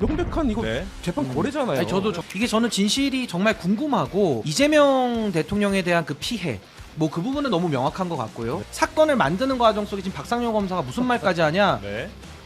명백한 이거 재판 거래잖아요. 아니, 저는 진실이 정말 궁금하고 이재명 대통령에 대한 그 피해 뭐 그 부분은 너무 명확한 것 같고요. 사건을 만드는 과정 속에 지금 박상용 검사가 무슨 말까지 하냐?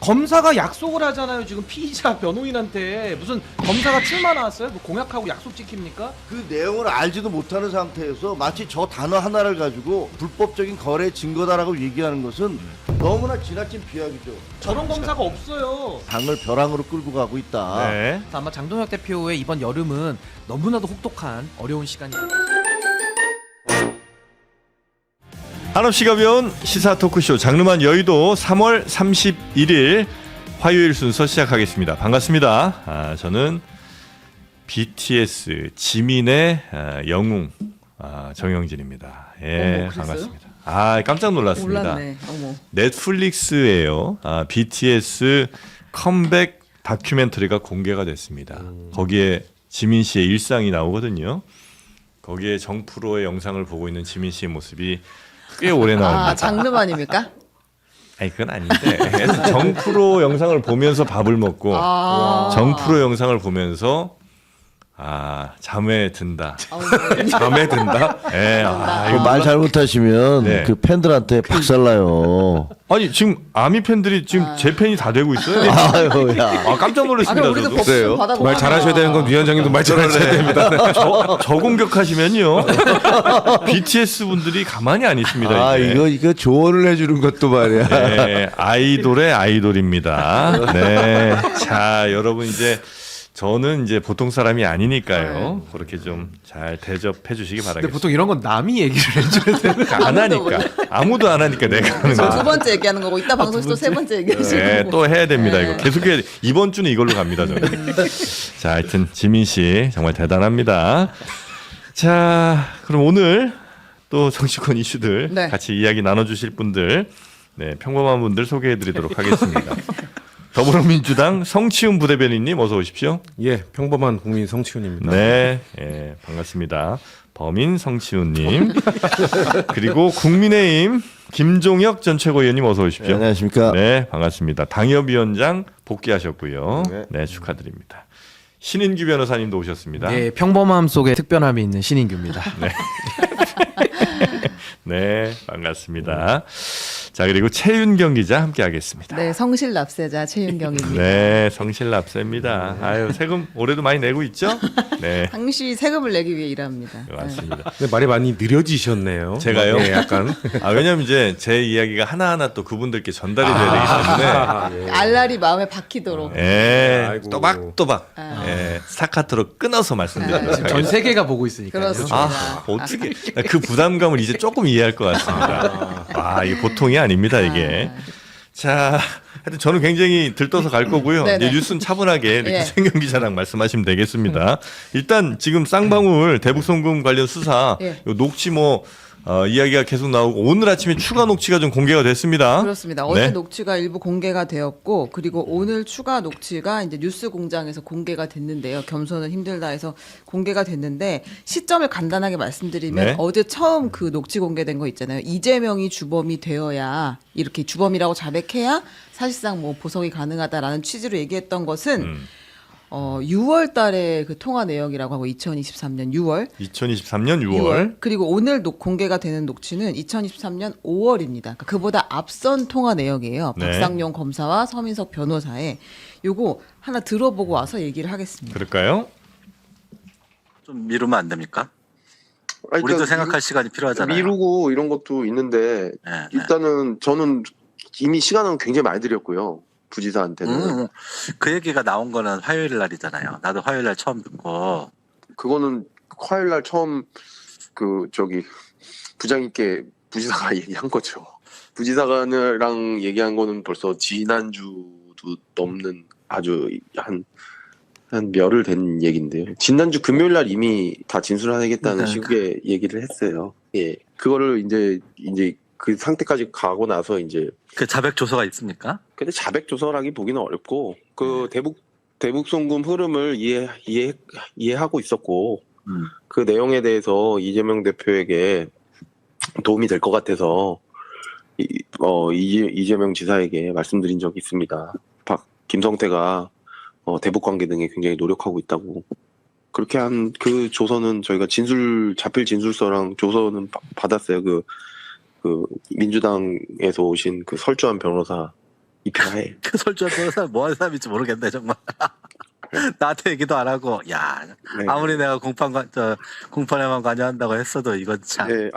검사가 약속을 하잖아요. 지금 피의자 변호인한테 무슨 검사가 출마 나왔어요? 뭐 공약하고 약속 지킵니까? 그 내용을 알지도 못하는 상태에서 마치 저 단어 하나를 가지고 불법적인 거래 증거다라고 얘기하는 것은 너무나 지나친 비약이죠. 저런 검사가 없어요. 당을 벼랑으로 끌고 가고 있다. 아마 장동혁 대표의 이번 여름은 너무나도 혹독한 어려운 시간이에요. 한없이 가벼운 시사 토크쇼 장르만 여의도 3월 31일 화요일 순서 시작하겠습니다. 반갑습니다. 저는 BTS 지민의 영웅 정영진입니다. 예, 반갑습니다. 깜짝 놀랐습니다. 몰랐네. 어머. 넷플릭스예요. BTS 컴백 다큐멘터리가 공개가 됐습니다. 거기에 지민 씨의 일상이 나오거든요. 거기에 정프로의 영상을 보고 있는 지민 씨의 모습이 꽤 오래 나옵니다. 장르만입니까? 아니 그건 아닌데 정프로 영상을 보면서 밥을 먹고 정프로 영상을 보면서 잠에 든다. 잠에 든다? 예. 이거 말 잘못하시면 그 팬들한테 박살나요. 아니 지금 아미 팬들이 지금 제 팬이 다 되고 있어요. 아유야. 깜짝 놀랐습니다. 우리도 저도. 복수 받아보고 말 잘하셔야 되는 건 위원장님도 말 잘하셔야 됩니다. 저 공격하시면요. BTS 분들이 가만히 안 있습니다. 이거 조언을 해주는 것도 말이야. 네, 아이돌의 아이돌입니다. 네. 자, 여러분 이제 저는 이제 보통 사람이 아니니까요. 그렇게 좀 잘 대접해 주시기 바라겠습니다. 근데 보통 이런 건 남이 얘기를 해줘야 되는 거 안 하니까. 아무도 안 하니까 내가 하는 저 두 거야. 번째 얘기하는 거고 이따 방송에서 또 세 번째 얘기하시는 네, 거고. 또 해야 됩니다. 이거 계속 해야 돼. 이번 주는 이걸로 갑니다. 저는. 자, 하여튼 지민 씨 정말 대단합니다. 자, 그럼 오늘 또 정치권 이슈들 네. 같이 이야기 나눠주실 분들, 평범한 분들 소개해드리도록 하겠습니다. 더불어민주당 성치훈 부대변인님 어서 오십시오. 예, 평범한 국민 성치훈입니다. 네, 반갑습니다. 범인 성치훈님 그리고 국민의힘 김종혁 전 최고위원님 어서 오십시오. 네, 안녕하십니까. 네, 반갑습니다. 당협위원장 복귀하셨고요. 네, 축하드립니다. 신인규 변호사님도 오셨습니다. 네, 평범함 속에 특별함이 있는 신인규입니다. 네, 반갑습니다. 자, 그리고 최윤경 기자 함께하겠습니다. 네, 성실 납세자 최윤경입니다. 네, 성실납세입니다. 아유, 세금 올해도 많이 내고 있죠? 네, 당시 세금을 내기 위해 일합니다. 맞습니다. 근데 말이 많이 느려지셨네요. 제가요? 네, 약간. 왜냐면 이제 제 이야기가 하나하나 또 그분들께 전달이 돼야 되기 때문에 알랄이 마음에 박히도록. 아이고. 또박또박 스타카토로 끊어서 말씀드리도록 전 하겠습니다. 세계가 보고 있으니까요. 그렇습니다. 어떻게 그 부담감을 이제 조금 이해할 것 같습니다. 이게 보통이 아닙니다, 이게. 자, 하여튼 저는 굉장히 들떠서 갈 거고요. 네네. 이제 뉴스는 차분하게 이렇게 예. 최윤경 기자랑 말씀하시면 되겠습니다. 일단 지금 쌍방울 대북송금 관련 수사 예. 요 녹취 이야기가 계속 나오고 오늘 아침에 추가 녹취가 좀 공개가 됐습니다. 그렇습니다. 어제 녹취가 일부 공개가 되었고 그리고 오늘 추가 녹취가 이제 뉴스공장에서 공개가 됐는데요. 겸손은 힘들다 해서 공개가 됐는데 시점을 간단하게 말씀드리면 어제 처음 그 녹취 공개된 거 있잖아요. 이재명이 주범이 되어야 이렇게 주범이라고 자백해야 사실상 뭐 보석이 가능하다라는 취지로 얘기했던 것은 6월 달에 그 통화 내역이라고 하고 2023년 6월 2023년 6월. 그리고 오늘 공개가 되는 녹취는 2023년 5월입니다. 그러니까 그보다 앞선 통화 내역이에요. 박상용 검사와 서민석 변호사의 요거 하나 들어보고 와서 얘기를 하겠습니다. 그럴까요? 좀 미루면 안 됩니까? 아니, 우리도 그러니까 생각할 시간이 필요하잖아요. 미루고 이런 것도 있는데 네, 일단은 저는 이미 시간은 굉장히 많이 드렸고요. 부지사한테는. 그 얘기가 나온 거는 화요일 날이잖아요. 나도 화요일 날 처음 듣고. 그거는 화요일 날 처음 부장님께 부지사가 얘기한 거죠. 부지사가랑 얘기한 거는 벌써 지난주도 넘는 아주 한 열흘 된 얘기인데요. 지난주 금요일 날 이미 다 진술하겠다는 식의 얘기를 했어요. 예. 그거를 이제 그 상태까지 가고 나서 이제 그 자백 조서가 있습니까? 근데 자백 조서라기 보기는 어렵고 그 대북 송금 흐름을 이해하고 있었고 그 내용에 대해서 이재명 대표에게 도움이 될 것 같아서 이재명 지사에게 말씀드린 적이 있습니다. 김성태가 대북 관계 등에 굉장히 노력하고 있다고. 그렇게 한 그 조서는 저희가 자필 진술서랑 조서는 받았어요. 그 민주당에서 오신 그 설주한 변호사 입회하에. 그 설주한 변호사 뭐 하는 사람인지 모르겠네 정말. 나한테 얘기도 안 하고 야 네. 아무리 내가 공판에만 관여한다고 했어도 이건 참. 네.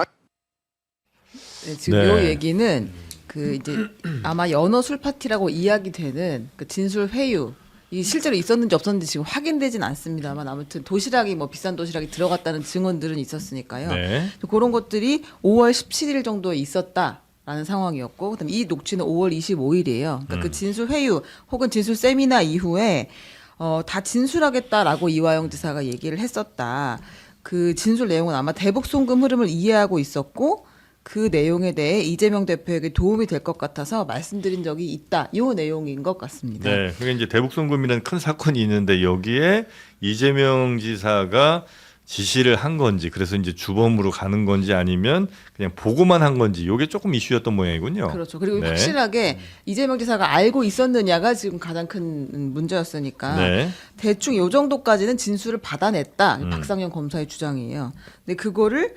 네, 지금 네. 요 얘기는 그 이제 아마 연어 술 파티라고 이야기되는 그 진술 회유 이 실제로 있었는지 없었는지 지금 확인되진 않습니다만 아무튼 도시락이 뭐 비싼 도시락이 들어갔다는 증언들은 있었으니까요. 네. 그런 것들이 5월 17일 정도에 있었다라는 상황이었고 그다음에 이 녹취는 5월 25일이에요. 그러니까 그 진술 회유 혹은 진술 세미나 이후에 다 진술하겠다라고 이화영 지사가 얘기를 했었다. 그 진술 내용은 아마 대북 송금 흐름을 이해하고 있었고 그 내용에 대해 이재명 대표에게 도움이 될 것 같아서 말씀드린 적이 있다. 이 내용인 것 같습니다. 네, 그게 이제 대북송금이라는 큰 사건이 있는데 여기에 이재명 지사가 지시를 한 건지, 그래서 이제 주범으로 가는 건지 아니면 그냥 보고만 한 건지, 이게 조금 이슈였던 모양이군요. 그렇죠. 그리고 네. 확실하게 이재명 지사가 알고 있었느냐가 지금 가장 큰 문제였으니까 네. 대충 이 정도까지는 진술을 받아냈다. 음. 박상현 검사의 주장이에요. 근데 그거를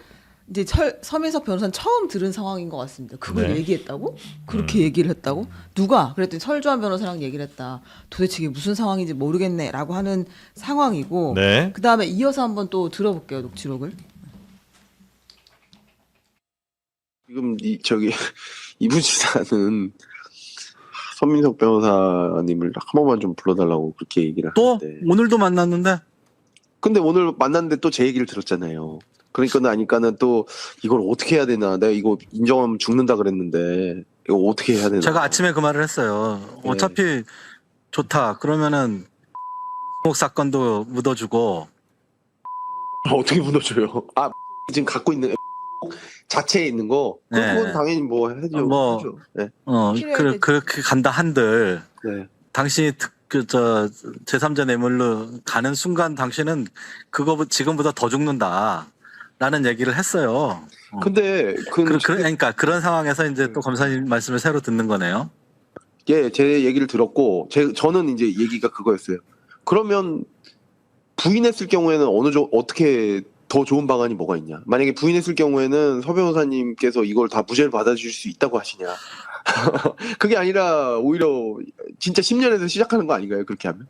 이제 서민석 변호사는 처음 들은 상황인 것 같습니다. 그걸 네. 얘기했다고? 그렇게 얘기를 했다고? 누가? 그랬더니 설주한 변호사랑 얘기를 했다. 도대체 이게 무슨 상황인지 모르겠네라고 하는 상황이고 네. 그 다음에 이어서 한번 또 들어볼게요. 녹취록을. 지금 이분 지사는 선민석 변호사님을 한 번만 좀 불러달라고 그렇게 얘기를 또 하는데. 오늘도 만났는데 근데 오늘 만났는데 또 제 얘기를 들었잖아요. 그러니까는 또 이걸 어떻게 해야 되나. 내가 이거 인정하면 죽는다 그랬는데 이거 어떻게 해야 되나. 제가 아침에 그 말을 했어요. 네. 어차피 좋다. 그러면은 사건도 묻어주고 어떻게 무너져요? 지금 갖고 있는 자체에 있는 거 네. 그건 당연히 뭐 해줘. 뭐. 하죠. 네. 필요할 그렇게 간다 한들 네. 당신이 제3자 뇌물로 가는 순간 당신은 그거 지금보다 더 죽는다라는 얘기를 했어요. 근데 그러니까 그런 상황에서 이제 또 검사님 말씀을 새로 듣는 거네요. 예, 제 얘기를 들었고 저는 이제 얘기가 그거였어요. 그러면 부인했을 경우에는 어떻게 더 좋은 방안이 뭐가 있냐? 만약에 부인했을 경우에는 서 변호사님께서 이걸 다 무죄를 받아줄 수 있다고 하시냐? 그게 아니라 오히려 진짜 10년에서 시작하는 거 아닌가요? 그렇게 하면?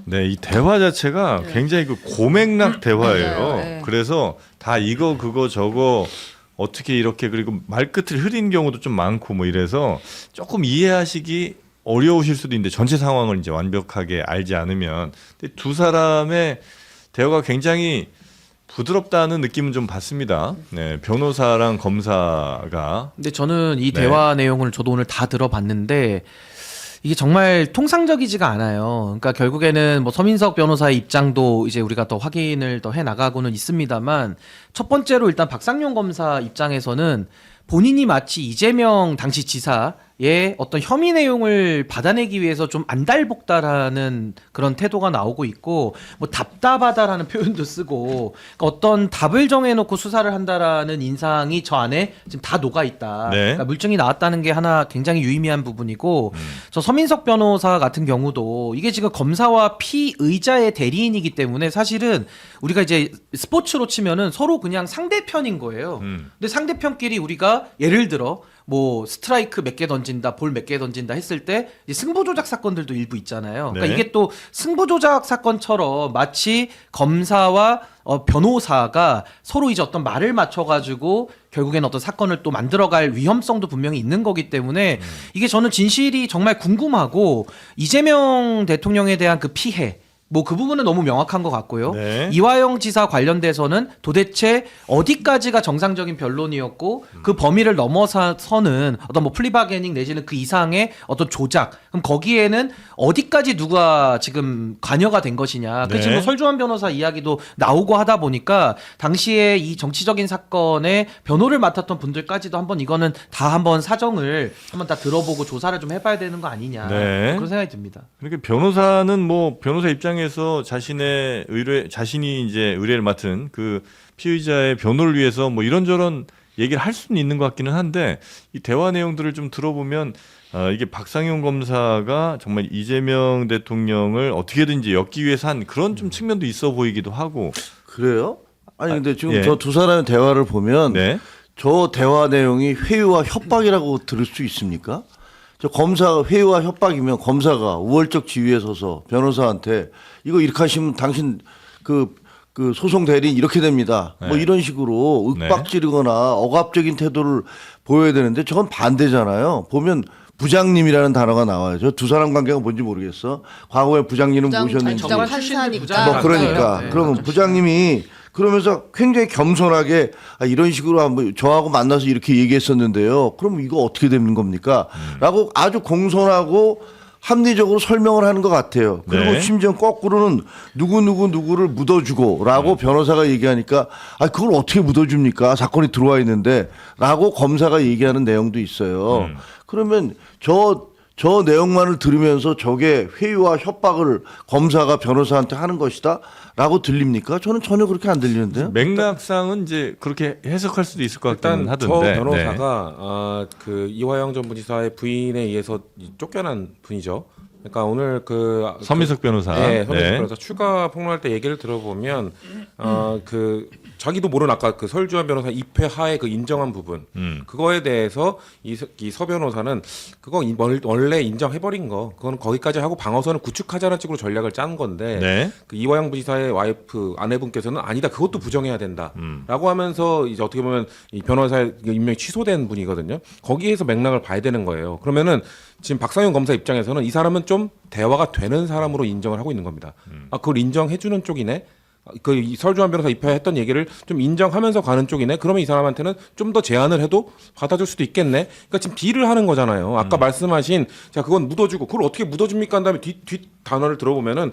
네, 이 대화 자체가 네. 굉장히 그 고맥락 대화예요. 맞아요. 네. 그래서 다 이거 그거 저거 어떻게 이렇게, 그리고 말끝을 흐린 경우도 좀 많고 뭐 이래서 조금 이해하시기 어려우실 수도 있는데 전체 상황을 이제 완벽하게 알지 않으면. 근데 두 사람의 대화가 굉장히 부드럽다는 느낌은 좀 받습니다. 네, 변호사랑 검사가. 근데 저는 이 네. 대화 내용을 저도 오늘 다 들어봤는데 이게 정말 통상적이지가 않아요. 그러니까 결국에는 뭐 서민석 변호사의 입장도 이제 우리가 더 확인을 더 해 나가고는 있습니다만 첫 번째로 일단 박상용 검사 입장에서는 본인이 마치 이재명 당시 지사의 어떤 혐의 내용을 받아내기 위해서 좀 안달복달하는 그런 태도가 나오고 있고 뭐 답답하다라는 표현도 쓰고 그러니까 어떤 답을 정해놓고 수사를 한다라는 인상이 저 안에 지금 다 녹아 있다. 네. 그러니까 물증이 나왔다는 게 하나 굉장히 유의미한 부분이고 저 서민석 변호사 같은 경우도 이게 지금 검사와 피의자의 대리인이기 때문에 사실은 우리가 이제 스포츠로 치면은 서로 그냥 상대편인 거예요. 근데 상대편끼리 우리가 예를 들어 뭐 스트라이크 몇 개 던진다, 볼 몇 개 던진다 했을 때 이제 승부조작 사건들도 일부 있잖아요. 그러니까 네. 이게 또 승부조작 사건처럼 마치 검사와 변호사가 서로 이제 어떤 말을 맞춰가지고 결국엔 어떤 사건을 또 만들어갈 위험성도 분명히 있는 거기 때문에 이게 저는 진실이 정말 궁금하고 이재명 대통령에 대한 그 피해 뭐 그 부분은 너무 명확한 것 같고요. 네. 이화영 지사 관련돼서는 도대체 어디까지가 정상적인 변론이었고 그 범위를 넘어서는 어떤 뭐 플리바게닝 내지는 그 이상의 어떤 조작. 그럼 거기에는 어디까지 누가 지금 관여가 된 것이냐. 네. 그 지금 설주환 변호사 이야기도 나오고 하다 보니까 당시에 이 정치적인 사건의 변호를 맡았던 분들까지도 한번 이거는 다 한번 사정을 한번 다 들어보고 조사를 좀 해봐야 되는 거 아니냐. 네. 그런 생각이 듭니다. 그러니까 변호사는 뭐 변호사 입장에서 자신이 이제 의뢰를 맡은 그 피의자의 변호를 위해서 뭐 이런저런 얘기를 할 수는 있는 것 같기는 한데 이 대화 내용들을 좀 들어보면 이게 박상용 검사가 정말 이재명 대통령을 어떻게든지 엮기 위해서 한 그런 좀 측면도 있어 보이기도 하고. 그래요? 아니 근데 지금 예. 저 두 사람의 대화를 보면 네. 저 대화 내용이 회유와 협박이라고 들을 수 있습니까? 저 검사가 회유와 협박이면 검사가 우월적 지위에 서서 변호사한테 이거 이렇게 하시면 당신 그 소송 대리인 이렇게 됩니다. 뭐 네. 이런 식으로 윽박지르거나 억압적인 태도를 보여야 되는데 저건 반대잖아요. 보면 부장님이라는 단어가 나와요. 저 두 사람 관계가 뭔지 모르겠어. 과거에 부장님은 모셨는지. 정관 판사니까. 부장. 뭐 그러니까 네. 그러면 부장님이 그러면서 굉장히 겸손하게 이런 식으로 한번 저하고 만나서 이렇게 얘기했었는데요. 그럼 이거 어떻게 되는 겁니까? 라고 아주 공손하고 합리적으로 설명을 하는 것 같아요. 그리고 네. 심지어 거꾸로는 누구를 묻어주고라고 변호사가 얘기하니까 그걸 어떻게 묻어줍니까? 사건이 들어와 있는데 라고 검사가 얘기하는 내용도 있어요. 그러면 저 내용만을 들으면서 저게 회유와 협박을 검사가 변호사한테 하는 것이다 라고 들립니까? 저는 전혀 그렇게 안 들리는데요. 맥락상은 이제 그렇게 해석할 수도 있을 것 같긴 일단 저 하던데. 변호사가 그 이화영 전 부지사의 부인에 의해서 쫓겨난 분이죠. 그러니까 오늘 서민석 변호사. 네, 서민석 네. 변호사 추가 폭로할 때 얘기를 들어보면 그 자기도 모르는 아까 그 설주환 변호사 입회 하에 그 인정한 부분 그거에 대해서 이 서 변호사는 그거 원래 인정해버린 거 그거는 거기까지 하고 방어선을 구축하자는 식으로 전략을 짠 건데 네. 그 이화영 부지사의 와이프 아내분께서는 아니다 그것도 부정해야 된다라고 하면서 이제 어떻게 보면 이 변호사의 임명이 취소된 분이거든요. 거기에서 맥락을 봐야 되는 거예요. 그러면은 지금 박상용 검사 입장에서는 이 사람은 좀 대화가 되는 사람으로 인정을 하고 있는 겁니다. 그걸 인정해주는 쪽이네. 그 설주환 변호사 입회했던 얘기를 좀 인정하면서 가는 쪽이네. 그러면 이 사람한테는 좀 더 제안을 해도 받아줄 수도 있겠네. 그러니까 지금 딜을 하는 거잖아요. 아까 말씀하신 자 그건 묻어주고 그걸 어떻게 묻어줍니까 한 다음에 뒷 단어를 들어보면은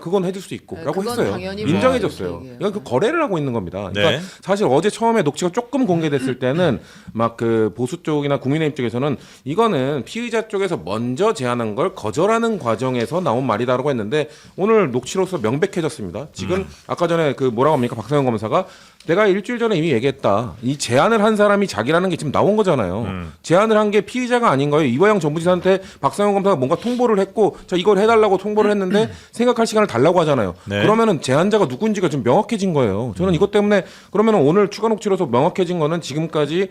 그건 해줄 수 있고라고 그건 했어요. 당연히 뭐 인정해줬어요. 이렇게 얘기해요. 그러니까 그 거래를 하고 있는 겁니다. 그러니까 네. 사실 어제 처음에 녹취가 조금 공개됐을 때는 막 그 보수 쪽이나 국민의힘 쪽에서는 이거는 피의자 쪽에서 먼저 제안한 걸 거절하는 과정에서 나온 말이다라고 했는데 오늘 녹취로서 명백해졌습니다. 지금 아까 전에 그 뭐라고 합니까 박상영 검사가 내가 일주일 전에 이미 얘기했다. 이 제안을 한 사람이 자기라는 게 지금 나온 거잖아요. 제안을 한 게 피의자가 아닌 거예요. 이화영 전 부지사한테 박상영 검사가 뭔가 통보를 했고 자 이걸 해달라고 통보를 했는데 생각할 시간을 달라고 하잖아요. 네. 그러면은 제안자가 누군지가 좀 명확해진 거예요. 저는 이것 때문에 그러면은 오늘 추가 녹취로서 명확해진 거는 지금까지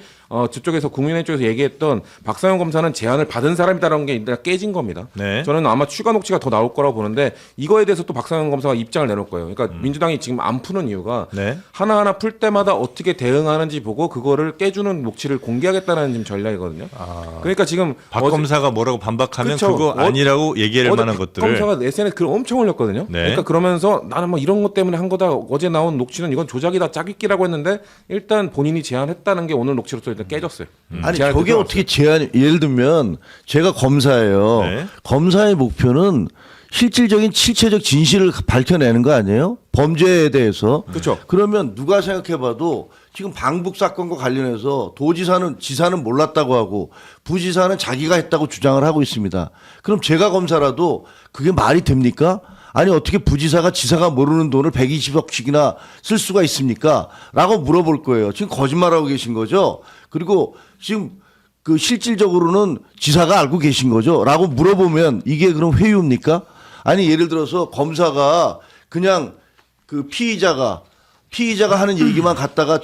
저쪽에서 국민의힘 쪽에서 얘기했던 박상영 검사는 제안을 받은 사람이다라는 게 일단 깨진 겁니다. 네. 저는 아마 추가 녹취가 더 나올 거라고 보는데 이거에 대해서 또 박상영 검사가 입장을 내놓을 거예요. 그러니까 민주당이 지금 안 푸는 이유가 네. 하나하나 풀 때마다 어떻게 대응하는지 보고 그거를 깨주는 녹취를 공개하겠다는 지금 전략이거든요. 그러니까 지금 박 검사가 뭐라고 반박하면 그쵸. 그거 아니라고 얘기할 만한 것들을 검사가 SNS에 글 엄청 올렸거든요. 네. 그러니까 그러면서 나는 뭐 이런 것 때문에 한 거다. 어제 나온 녹취는 이건 조작이다, 짜깁기라고 했는데 일단 본인이 제안했다는 게 오늘 녹취로서 일단 깨졌어요. 아니 제안이 저게 들어왔어요. 어떻게 제안이 예를 들면 제가 검사예요. 네. 검사의 목표는 실질적인 실체적 진실을 밝혀내는 거 아니에요? 범죄에 대해서. 그렇죠. 그러면 누가 생각해봐도 지금 방북 사건과 관련해서 지사는 몰랐다고 하고 부지사는 자기가 했다고 주장을 하고 있습니다. 그럼 제가 검사라도 그게 말이 됩니까? 아니 어떻게 부지사가 지사가 모르는 돈을 120억씩이나 쓸 수가 있습니까? 라고 물어볼 거예요. 지금 거짓말하고 계신 거죠. 그리고 지금 그 실질적으로는 지사가 알고 계신 거죠. 라고 물어보면 이게 그럼 회유입니까? 아니 예를 들어서 검사가 그냥 그 피의자가 하는 얘기만 갖다가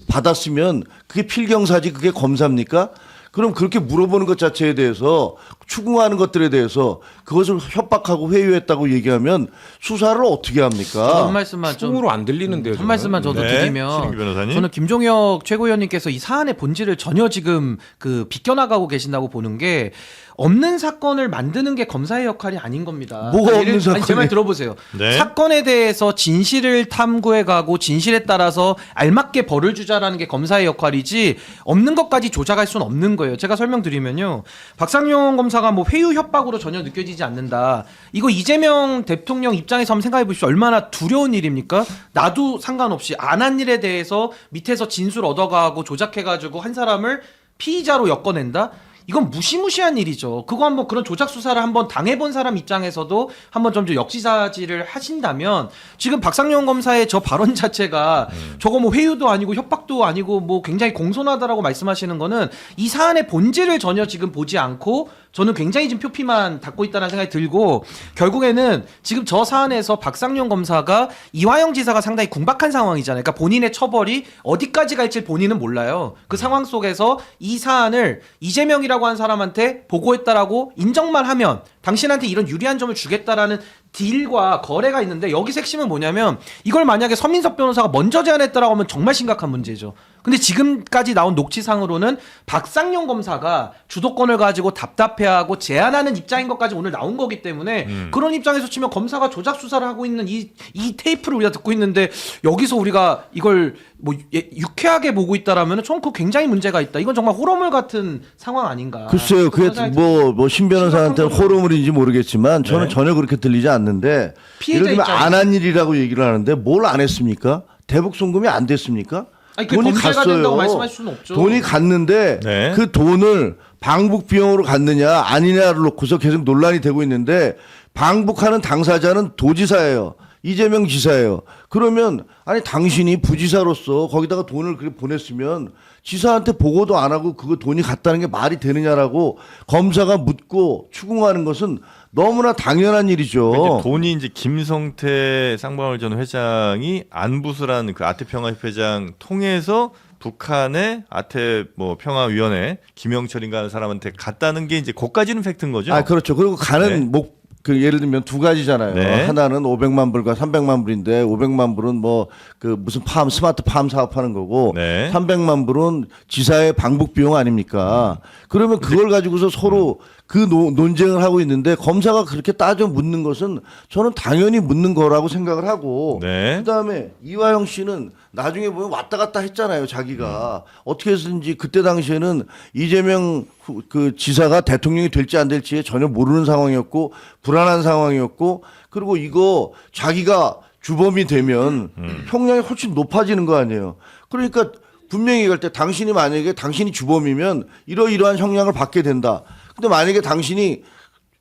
받았으면 그게 필경사지 그게 검사입니까? 그럼 그렇게 물어보는 것 자체에 대해서 추궁하는 것들에 대해서 그것을 협박하고 회유했다고 얘기하면 수사를 어떻게 합니까? 한 말씀만 좀 충으로 안 들리는데요. 한 말씀만 저도 네, 드리면 신인기 변호사님. 저는 김종혁 최고위원님께서 이 사안의 본질을 전혀 지금 그 비껴나가고 계신다고 보는 게 없는 사건을 만드는 게 검사의 역할이 아닌 겁니다. 뭐가 예를- 없는 사건이- 제 말 들어보세요. 네. 사건에 대해서 진실을 탐구해가고 진실에 따라서 알맞게 벌을 주자라는 게 검사의 역할이지 없는 것까지 조작할 수는 없는 거예요. 제가 설명드리면요. 박상용 검사가 뭐 회유 협박으로 전혀 느껴지지 않는다. 이거 이재명 대통령 입장에서 한번 생각해 보십시오. 얼마나 두려운 일입니까? 나도 상관없이 안 한 일에 대해서 밑에서 진술 얻어가고 조작해가지고 한 사람을 피의자로 엮어낸다? 이건 무시무시한 일이죠. 그거 한번 그런 조작 수사를 한번 당해본 사람 입장에서도 한번 좀 역지사지를 하신다면 지금 박상용 검사의 저 발언 자체가 저거 뭐 회유도 아니고 협박도 아니고 뭐 굉장히 공손하다라고 말씀하시는 거는 이 사안의 본질을 전혀 지금 보지 않고 저는 굉장히 지금 표피만 닫고 있다는 생각이 들고 결국에는 지금 저 사안에서 박상용 검사가 이화영 지사가 상당히 궁박한 상황이잖아요. 그러니까 본인의 처벌이 어디까지 갈지 본인은 몰라요. 그 상황 속에서 이 사안을 이재명이라고 한 사람한테 보고했다라고 인정만 하면 당신한테 이런 유리한 점을 주겠다라는 딜과 거래가 있는데 여기서 핵심은 뭐냐면 이걸 만약에 서민석 변호사가 먼저 제안했다라고 하면 정말 심각한 문제죠. 근데 지금까지 나온 녹취상으로는 박상용 검사가 주도권을 가지고 답답해하고 제안하는 입장인 것까지 오늘 나온 거기 때문에 그런 입장에서 치면 검사가 조작 수사를 하고 있는 이 테이프를 우리가 듣고 있는데 여기서 우리가 이걸 뭐 유쾌하게 보고 있다라면 전 그거 굉장히 문제가 있다. 이건 정말 호러물 같은 상황 아닌가. 글쎄요, 그게 뭐 신 변호사한테는 호러물인지 모르겠지만 저는 전혀 그렇게 들리지 않는데 피해자 예를 들면 입장에서. 안 한 일이라고 얘기를 하는데 뭘 안 했습니까? 대북 송금이 안 됐습니까? 아니, 그게 범죄가 된다고 말씀하실 수는 없죠. 돈이 갔는데 네. 그 돈을 방북 비용으로 갔느냐 아니냐를 놓고서 계속 논란이 되고 있는데 방북하는 당사자는 도지사예요. 이재명 지사예요. 그러면 아니 당신이 부지사로서 거기다가 돈을 그렇게 보냈으면 지사한테 보고도 안 하고 그거 돈이 갔다는 게 말이 되느냐라고 검사가 묻고 추궁하는 것은 너무나 당연한 일이죠. 이제 돈이 이제 김성태 쌍방울 전 회장이 안부수라는 그 아태평화협회장 통해서 북한의 아태 뭐 평화위원회 김영철인가 하는 사람한테 갔다는 게 이제 거기까지는 팩트인 거죠. 아 그렇죠. 그리고 가는 네. 그 예를 들면 두 가지잖아요. 네. 하나는 500만 불과 300만 불인데 500만 불은 뭐 그 무슨 스마트 팜 사업하는 거고 네. 300만 불은 지사의 방북 비용 아닙니까? 그러면 그걸 가지고서 서로 그 논쟁을 하고 있는데 검사가 그렇게 따져 묻는 것은 저는 당연히 묻는 거라고 생각을 하고 네. 그다음에 이화영 씨는 나중에 보면 왔다 갔다 했잖아요. 자기가 어떻게 해서든지 그때 당시에는 이재명 그 지사가 대통령이 될지 안 될지에 전혀 모르는 상황이었고 불안한 상황이었고 그리고 이거 자기가 주범이 되면 형량이 훨씬 높아지는 거 아니에요. 그러니까 분명히 얘기할 때 당신이 만약에 당신이 주범이면 이러이러한 형량을 받게 된다. 근데 만약에 당신이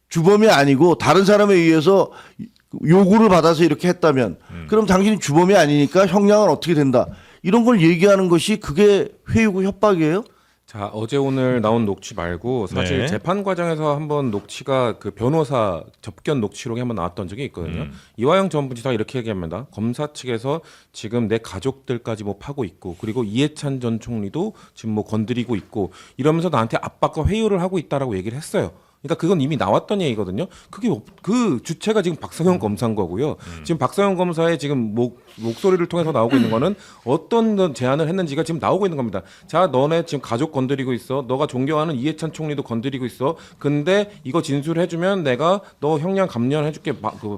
주범이 아니고 다른 사람에 의해서 요구를 받아서 이렇게 했다면 그럼 당신이 주범이 아니니까 형량은 어떻게 된다. 이런 걸 얘기하는 것이 그게 회유고 협박이에요? 자, 어제 오늘 나온 녹취 말고 사실 네. 재판 과정에서 한번 녹취가 그 변호사 접견 녹취록에 한번 나왔던 적이 있거든요. 이화영 전 부지사가 이렇게 얘기합니다. 검사 측에서 지금 내 가족들까지 뭐 파고 있고 그리고 이해찬 전 총리도 지금 뭐 건드리고 있고 이러면서 나한테 압박과 회유를 하고 있다라고 얘기를 했어요. 그러니까 그건 이미 나왔던 얘기거든요. 그게 그 주체가 지금 박상영 검사인 거고요. 지금 박상영 검사의 지금 목소리를 통해서 나오고 있는 거는 어떤 제안을 했는지가 지금 나오고 있는 겁니다. 자, 너네 지금 가족 건드리고 있어. 너가 존경하는 이해찬 총리도 건드리고 있어. 근데 이거 진술해주면 내가 너 형량 감면해줄게.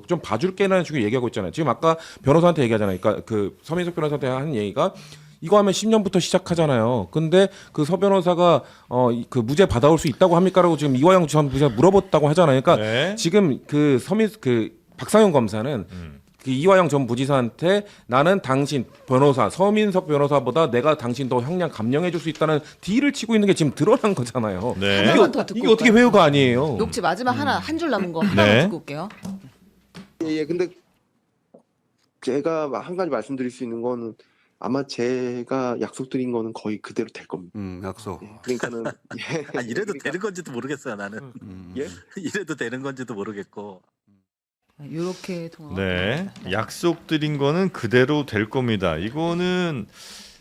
좀 봐줄게라는 식으로 얘기하고 있잖아요. 지금 아까 변호사한테 얘기하잖아요. 그러니까 그 서민석 변호사한테 한 얘기가 이거 하면 10년부터 시작하잖아요. 근데 그 서 변호사가 그 무죄 받아올 수 있다고 합니까라고 지금 이화영 전 부지사 물어봤다고 하잖아요. 그러니까 네. 지금 그 박상영 검사는 그 이화영 전 부지사한테 나는 당신 변호사 서민석 변호사보다 내가 당신 더 형량 감형해줄 수 있다는 딜을 치고 있는 게 지금 드러난 거잖아요. 네. 하나만 더 듣고 이게 어떻게 올까요? 회유가 아니에요? 녹취 마지막 한 줄 남은 거 하나만 네. 듣고 올게요. 예, 근데 제가 한 가지 말씀드릴 수 있는 거는 아마 제가 약속드린 거는 거의 그대로 될 겁니다. 약속. 예, 그러니까는 예, 아, 이래도 그러니까- 되는 건지도 모르겠어요 나는. 예? 이래도 되는 건지도 모르겠고. 이렇게 통화. 네. 약속드린 거는 그대로 될 겁니다. 이거는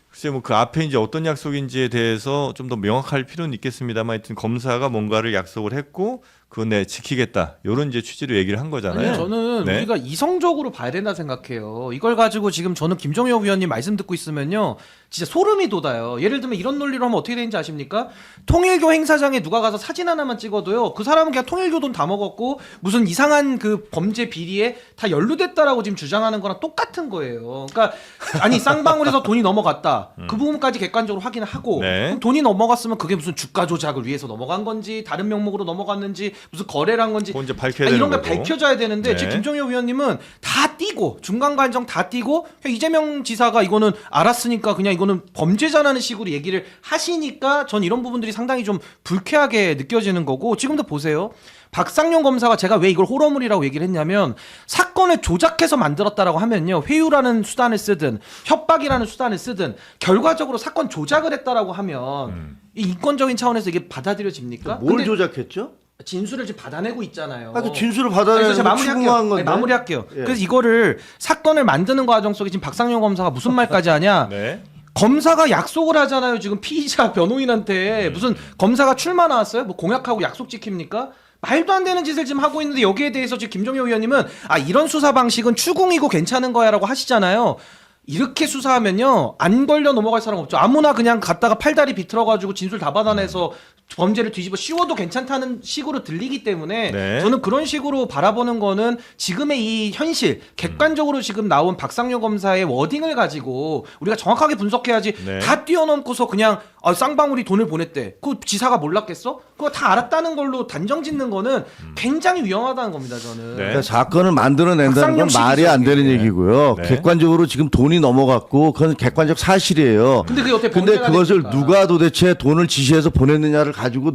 글쎄 뭐 그 앞에 이제 어떤 약속인지에 대해서 좀 더 명확할 필요는 있겠습니다만 하여튼 검사가 뭔가를 약속을 했고 그건 내 지키겠다. 이런 이제 취지로 얘기를 한 거잖아요. 아니, 저는 네. 우리가 이성적으로 봐야 된다 생각해요. 이걸 가지고 지금 저는 김정혁 위원님 말씀 듣고 있으면요. 진짜 소름이 돋아요. 예를 들면 이런 논리로 하면 어떻게 되는지 아십니까? 통일교 행사장에 누가 가서 사진 하나만 찍어도요. 그 사람은 그냥 통일교 돈 다 먹었고 무슨 이상한 그 범죄 비리에 다 연루됐다라고 지금 주장하는 거랑 똑같은 거예요. 그러니까 아니 쌍방울에서 돈이 넘어갔다. 그 부분까지 객관적으로 확인을 하고 네. 그럼 돈이 넘어갔으면 그게 무슨 주가 조작을 위해서 넘어간 건지 다른 명목으로 넘어갔는지 무슨 거래를 한 건지 그건 이제 밝혀야 이런 되는 게 거고. 밝혀져야 되는데 네. 지금 김종혁 의원님은 다 띄고 중간 과정 다 띄고 그냥 이재명 지사가 이거는 알았으니까 그냥 이거는 범죄자라는 식으로 얘기를 하시니까 전 이런 부분들이 상당히 좀 불쾌하게 느껴지는 거고 지금도 보세요. 박상용 검사가 제가 왜 이걸 호러물이라고 얘기를 했냐면 사건을 조작해서 만들었다라고 하면요. 회유라는 수단을 쓰든 협박이라는 수단을 쓰든 결과적으로 사건 조작을 했다라고 하면 이 인권적인 차원에서 이게 받아들여집니까? 뭘 근데 조작했죠? 진술을 지금 받아내고 있잖아요. 그 진술을 그래서 받아내는 제가 거 추궁한 건데. 마무리할게요. 예. 그래서 이거를 사건을 만드는 과정 속에 지금 박상용 검사가 무슨 말까지 하냐? 네. 검사가 약속을 하잖아요. 지금 피의자 변호인한테 무슨 검사가 출마 나왔어요? 뭐 공약하고 약속 지킵니까? 말도 안 되는 짓을 지금 하고 있는데 여기에 대해서 지금 김종혁 의원님은 이런 수사 방식은 추궁이고 괜찮은 거야라고 하시잖아요. 이렇게 수사하면요 안 걸려 넘어갈 사람 없죠. 아무나 그냥 갔다가 팔다리 비틀어가지고 진술 다 받아내서 범죄를 뒤집어 씌워도 괜찮다는 식으로 들리기 때문에 네. 저는 그런 식으로 바라보는 거는 지금의 이 현실 객관적으로 지금 나온 박상용 검사의 워딩을 가지고 우리가 정확하게 분석해야지 네. 다 뛰어넘고서 그냥 쌍방울이 돈을 보냈대. 그 지사가 몰랐겠어? 그거 다 알았다는 걸로 단정 짓는 거는 굉장히 위험하다는 겁니다. 저는. 네. 그러니까 사건을 만들어낸다는 건 박상용 말이 안 되는 시기죠, 이게. 얘기고요. 네. 객관적으로 지금 돈이 넘어갔고 그건 객관적 사실이에요. 근데 그게 어떻게 근데 범죄가 그것을 됩니까? 누가 도대체 돈을 지시해서 보냈느냐를 가지고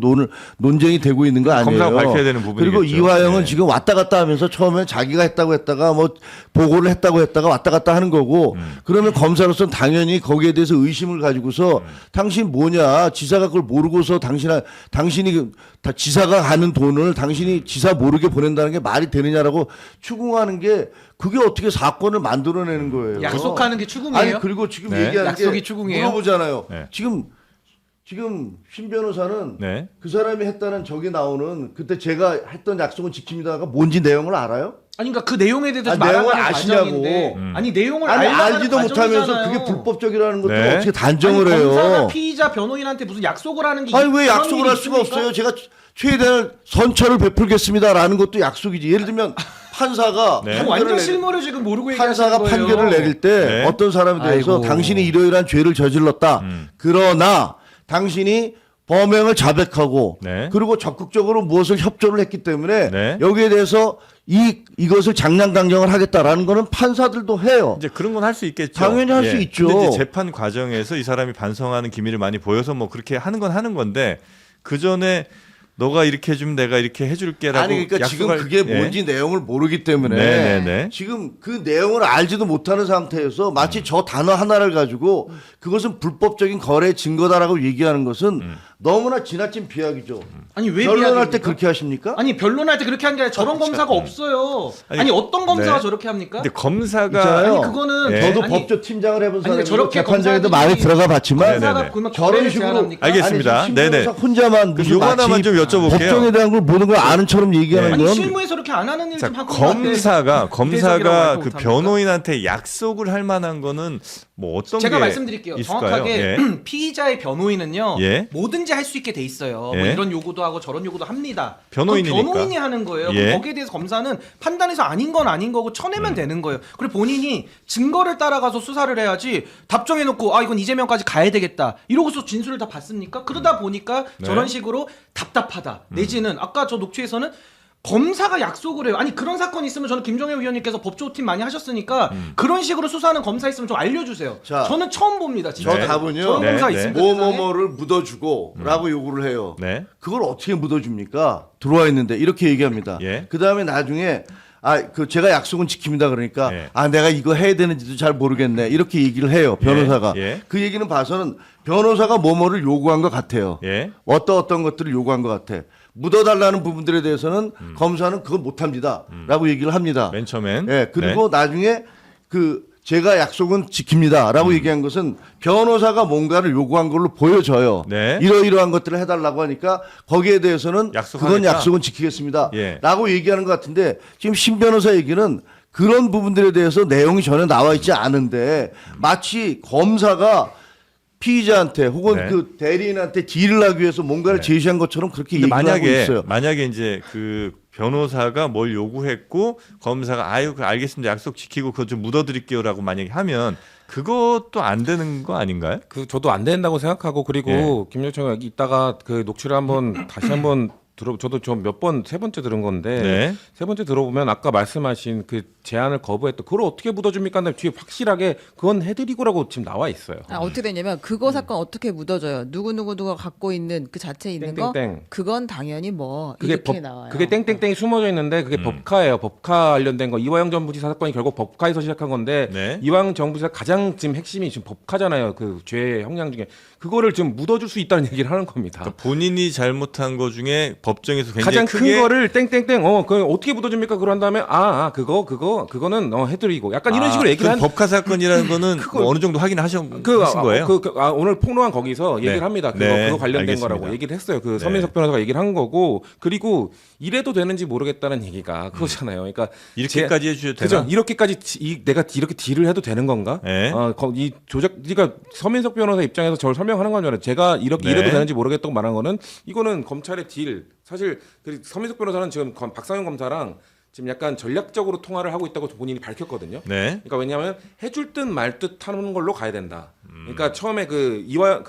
논쟁이 되고 있는 거 아니에요. 검사가 밝혀야 되는 부분이겠죠. 그리고 이화영은 네. 지금 왔다 갔다 하면서 처음에 자기가 했다고 했다가 뭐 보고를 했다고 했다가 왔다 갔다 하는 거고 그러면 검사로서는 당연히 거기에 대해서 의심을 가지고서 당신 뭐냐 지사가 그걸 모르고서 당신이 다 지사가 가는 돈을 당신이 지사 모르게 보낸다는 게 말이 되느냐라고 추궁하는 게 그게 어떻게 사건을 만들어내는 거예요. 약속하는 게 추궁이에요? 아니 그리고 지금 네. 얘기하는 게 약속이 추궁이에요? 물어보잖아요. 네. 지금 신 변호사는 네. 그 사람이 했다는 저기 나오는 그때 제가 했던 약속은 지킵니다가 뭔지 내용을 알아요? 아니 그러니까 그 내용에 대해서 내용을 말하는 아시냐고. 과정인데 아니 내용을 아니 알려고 알지도 하는 못하면서 과정이잖아요. 그게 불법적이라는 것도 네. 어떻게 단정을 아니, 검사가 해요? 피의자 변호인한테 무슨 약속을 하는 게 아니 왜 그런 약속을 일이 할 수가 있습니까? 없어요? 제가 최대한 선처를 베풀겠습니다라는 것도 약속이지. 예를 들면 판사가 네. 완전 판결을 실무를 지금 모르고 얘기하시는 판사가 거예요. 판결을 내릴 때 네. 어떤 사람에 대해서 아이고. 당신이 이러이러한 죄를 저질렀다. 그러나 당신이 범행을 자백하고 네. 그리고 적극적으로 무엇을 협조를 했기 때문에 네. 여기에 대해서 이것을 장량강정을 하겠다라는 거는 판사들도 해요. 이제 그런 건 할 수 있겠죠. 당연히 할수 있죠. 근데 이제 재판 과정에서 이 사람이 반성하는 기미를 많이 보여서 뭐 그렇게 하는 건 하는 건데 그 전에 너가 이렇게 해주면 내가 이렇게 해줄게라고 아니 그러니까 지금 약속할- 그게 예. 뭔지 내용을 모르기 때문에 네네네. 지금 그 내용을 알지도 못하는 상태에서 마치 저 단어 하나를 가지고 그것은 불법적인 거래 증거다라고 얘기하는 것은 너무나 지나친 비약이죠. 아니 왜 변론할 비약입니까? 때 그렇게 하십니까? 아니 변론할 때 그렇게 하는 게 아니라 저런 검사가 없어요. 아니, 아니 어떤 검사가 네. 저렇게 합니까? 근데 검사가 있잖아요. 아니 그거는 예. 저도 아니, 법조 팀장을 해본 아니, 사람이고 저렇게 재판장에도 검사들이- 많이 들어가 봤지만 네네네. 검사가 그러면 저런 거래를 식으로 제한합니까? 알겠습니다. 아니, 네네. 신변호사 혼자만 그럼 무슨 요거 하나만 마치 좀 여쭤볼게요. 법정에 대한 걸 모든 걸 아는 처럼 얘기하는 아니 건 실무에서 그렇게 안 하는 일 자, 좀 하고 있는데 검사가 이대적이라고 말도 그 못합니까? 변호인한테 약속을 할 만한 거는 뭐 어떤 제가 게 말씀드릴게요. 있을까요? 정확하게 예. 피의자의 변호인은요 예. 뭐든지 할 수 있게 돼 있어요. 뭐 예. 이런 요구도 하고 저런 요구도 합니다. 변호인이니까. 그건 변호인이 하는 거예요. 예. 그럼 거기에 대해서 검사는 판단해서 아닌 건 아닌 거고 쳐내면 되는 거예요. 그리고 본인이 증거를 따라가서 수사를 해야지 답정해놓고 이건 이재명까지 가야 되겠다 이러고서 진술을 다 받습니까? 그러다 보니까 네. 저런 식으로 답답하다 내지는 아까 저 녹취에서는 검사가 약속을 해요. 아니 그런 사건이 있으면 저는 김종혁 의원님께서 법조팀 많이 하셨으니까 그런 식으로 수사하는 검사 있으면 좀 알려주세요. 자, 저는 처음 봅니다. 진짜. 저 네. 답은요. 저런 네, 검사 네. 있습니까? 세상에? 뭐뭐뭐를 묻어주고라고 요구를 해요. 네. 그걸 어떻게 묻어줍니까? 들어와 있는데 이렇게 얘기합니다. 예. 그 다음에 나중에 제가 약속은 지킵니다. 그러니까 예. 내가 이거 해야 되는지도 잘 모르겠네. 이렇게 얘기를 해요. 변호사가. 예. 그 얘기는 봐서는 변호사가 뭐뭐를 요구한 것 같아요. 예. 어떤 것들을 요구한 것 같아. 묻어달라는 부분들에 대해서는 검사는 그거 못합니다. 라고 얘기를 합니다. 맨 처음엔 예, 그리고 나중에 제가 약속은 지킵니다라고 얘기한 것은 변호사가 뭔가를 요구한 걸로 보여져요. 네. 이러이러한 것들을 해달라고 하니까 거기에 대해서는 약속하겠다. 그건 약속은 지키겠습니다. 예. 라고 얘기하는 것 같은데 지금 신 변호사 얘기는 그런 부분들에 대해서 내용이 전혀 나와 있지 않은데 마치 검사가 피의자한테 혹은 네. 그 대리인한테 딜을 하기 위해서 뭔가를 제시한 것처럼 그렇게 근데 얘기를 하고 있어요. 만약에 이제 그 변호사가 뭘 요구했고 검사가 그 알겠습니다. 약속 지키고 그거 좀 묻어드릴게요라고 만약에 하면 그것도 안 되는 거 아닌가요? 저도 안 된다고 생각하고 그리고 김여청이 이따가 그 녹취를 한번 다시 한번 저도 좀 몇 번 세 번째 들은 건데 네. 세 번째 들어보면 아까 말씀하신 그 제안을 거부했던 그걸 어떻게 묻어줍니까? 근데 뒤에 확실하게 그건 해드리고라고 지금 나와 있어요. 어떻게 되냐면 그거 사건 어떻게 묻어져요? 누구누구가 갖고 있는 그 자체에 있는 거 땡땡땡. 그건 당연히 뭐 그게 이렇게 나와요. 그게 땡땡땡이 숨어져 있는데 그게 법카예요. 법카 관련된 거 이화영 전 부지사 사건이 결국 법카에서 시작한 건데 네. 이화영 전 부지사 가장 지금 핵심이 지금 법카잖아요. 그 죄의 형량 중에 그거를 지금 묻어줄 수 있다는 얘기를 하는 겁니다. 그러니까 본인이 잘못한 거 중에 법정에서 굉장히 가장 크게 큰 거를 땡땡땡 그 어떻게 묻어줍니까? 그런 다음에 그거는 해드리고 약간 이런 식으로 얘기를 한 법카 사건이라는 거는 그걸- 뭐 어느 정도 확인하신 그, 거예요? 오늘 폭로한 거기서 얘기를 네. 합니다. 네, 그거 관련된 알겠습니다. 거라고 얘기를 했어요. 그 네. 서민석 변호사가 얘기를 한 거고 그리고 이래도 되는지 모르겠다는 얘기가 그거잖아요. 그러니까 이렇게까지 해주셔도 그죠? 되나? 이렇게까지 내가 이렇게 딜을 해도 되는 건가? 네. 이 조작, 그러니까 서민석 변호사 입장에서 저를 설명하는 건 줄 알아요. 제가 이렇게 네. 이래도 되는지 모르겠다고 말한 거는 이거는 검찰의 딜. 사실 그 서민석 변호사는 지금 박상현 검사랑 지금 약간 전략적으로 통화를 하고 있다고 본인이 밝혔거든요. 네. 그러니까 왜냐하면 해줄 듯 말 듯 하는 걸로 가야 된다. 그러니까 처음에 그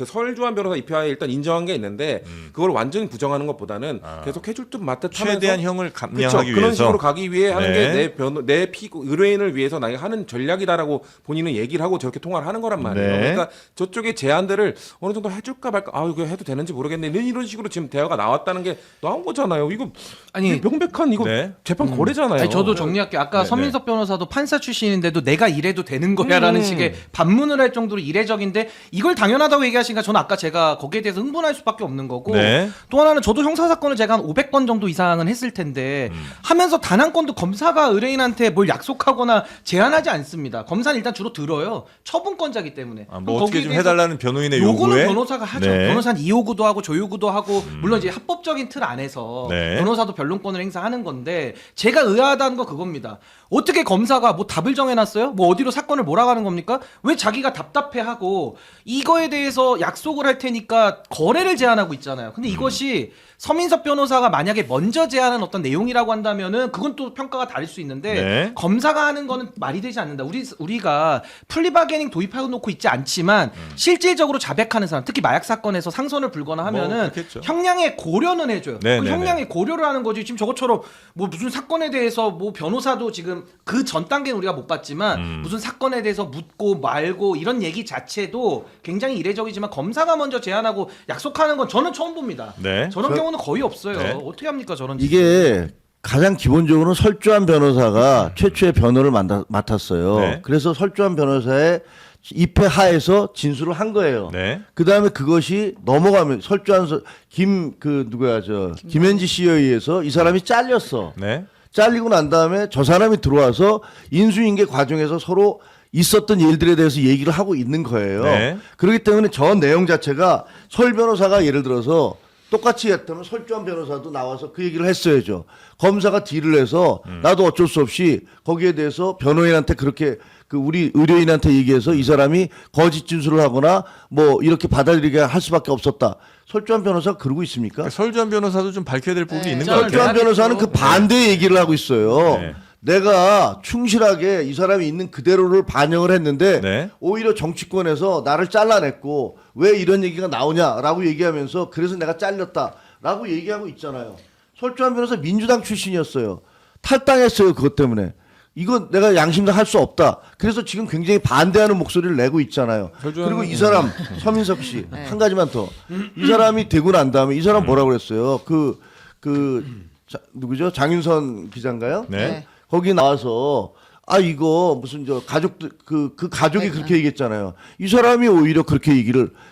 서울주한 변호사 입회하에 일단 인정한 게 있는데 그걸 완전히 부정하는 것보다는 계속 해줄 듯 말 듯 하면서 최대한 형을 감량하기 그쵸, 그런 위해서 식으로 가기 위해 하는 네. 게 내 의뢰인을 위해서 나가 하는 전략이다라고 본인은 얘기를 하고 저렇게 통화를 하는 거란 말이에요. 네. 그러니까 저쪽의 제안들을 어느 정도 해줄까 말까 이거 해도 되는지 모르겠네 이런 식으로 지금 대화가 나왔다는 게 나온 거잖아요. 이거 아니, 명백한 이거 네. 재판 거래잖아요. 아니, 저도 정리할게요. 아까 네, 서민석 변호사도 판사 출신인데도 내가 이래도 되는 거야라는 식의 반문을 할 정도로 이례적인데 이걸 당연하다고 얘기하시니까 저는 아까 제가 거기에 대해서 흥분할 수밖에 없는 거고 네. 또 하나는 저도 형사 사건을 제가 한 500건 정도 이상은 했을 텐데 하면서 단 한 건도 검사가 의뢰인한테 뭘 약속하거나 제안하지 않습니다. 검사는 일단 주로 들어요. 처분권자기 때문에. 뭐 그럼 어떻게 거기에 좀 대해서 해달라는 변호인의 요거는 요구에 변호사가 하죠. 네. 변호사는 이요구도 하고 조요구도 하고 물론 이제 합법적인 틀 안에서 네. 변호사도 변론권을 행사하는 건데 제가 의아하다는 거 그겁니다. 어떻게 검사가 뭐 답을 정해놨어요? 뭐 어디로 사건을 몰아가는 겁니까? 왜 자기가 답답해하고 이거에 대해서 약속을 할 테니까 거래를 제안하고 있잖아요. 근데 이것이 서민석 변호사가 만약에 먼저 제안한 어떤 내용이라고 한다면은 그건 또 평가가 다를 수 있는데 네. 검사가 하는 거는 말이 되지 않는다. 우리가 플리바게닝 도입하고 놓고 있지 않지만 실질적으로 자백하는 사람, 특히 마약 사건에서 상선을 불거나 하면은 그렇겠죠. 형량의 고려는 해줘요. 네, 그 네, 형량의 고려를 하는 거지. 지금 저것처럼 뭐 무슨 사건에 대해서 뭐 변호사도 지금 그 전 단계는 우리가 못 봤지만 무슨 사건에 대해서 묻고 말고 이런 얘기 자체도 굉장히 이례적이지만 검사가 먼저 제안하고 약속하는 건 저는 처음 봅니다. 네. 저런 경우는 거의 없어요. 네. 어떻게 합니까 저런? 이게 가장 기본적으로 설주한 변호사가 최초의 변호를 맡았어요. 네. 그래서 설주한 변호사의 입회 하에서 진술을 한 거예요. 네. 그 다음에 그것이 넘어가면 설주한 김현지 씨에 의해서 이 사람이 잘렸어. 네. 잘리고 난 다음에 저 사람이 들어와서 인수인계 과정에서 서로 있었던 일들에 대해서 얘기를 하고 있는 거예요. 네. 그렇기 때문에 저 내용 자체가 설 변호사가 예를 들어서 똑같이 했다면 설주한 변호사도 나와서 그 얘기를 했어야죠. 검사가 딜을 해서 나도 어쩔 수 없이 거기에 대해서 변호인한테 그렇게 그 우리 의뢰인한테 얘기해서 이 사람이 거짓 진술을 하거나 뭐 이렇게 받아들이게 할 수밖에 없었다. 설주한 변호사가 그러고 있습니까? 그러니까 설주한 변호사도 좀 밝혀야 될 부분이 네, 있는 것 저는 같아요. 설주한 변호사는 그 반대 얘기를 하고 있어요. 네. 내가 충실하게 이 사람이 있는 그대로를 반영을 했는데 네. 오히려 정치권에서 나를 잘라냈고 왜 이런 얘기가 나오냐라고 얘기하면서 그래서 내가 잘렸다라고 얘기하고 있잖아요. 설주한 변호사 민주당 출신이었어요. 탈당했어요. 그것 때문에. 이거 내가 양심상 할 수 없다. 그래서 지금 굉장히 반대하는 목소리를 내고 있잖아요. 그리고 이 사람 서민석 씨 한 가지만 더. 이 사람이 되고 난 다음에 이 사람 뭐라고 그랬어요? 누구죠? 장윤선 기자인가요? 네. 거기 나와서 이거 무슨 저 가족들 그 가족이 그렇게 얘기했잖아요. 이 사람이 오히려 그렇게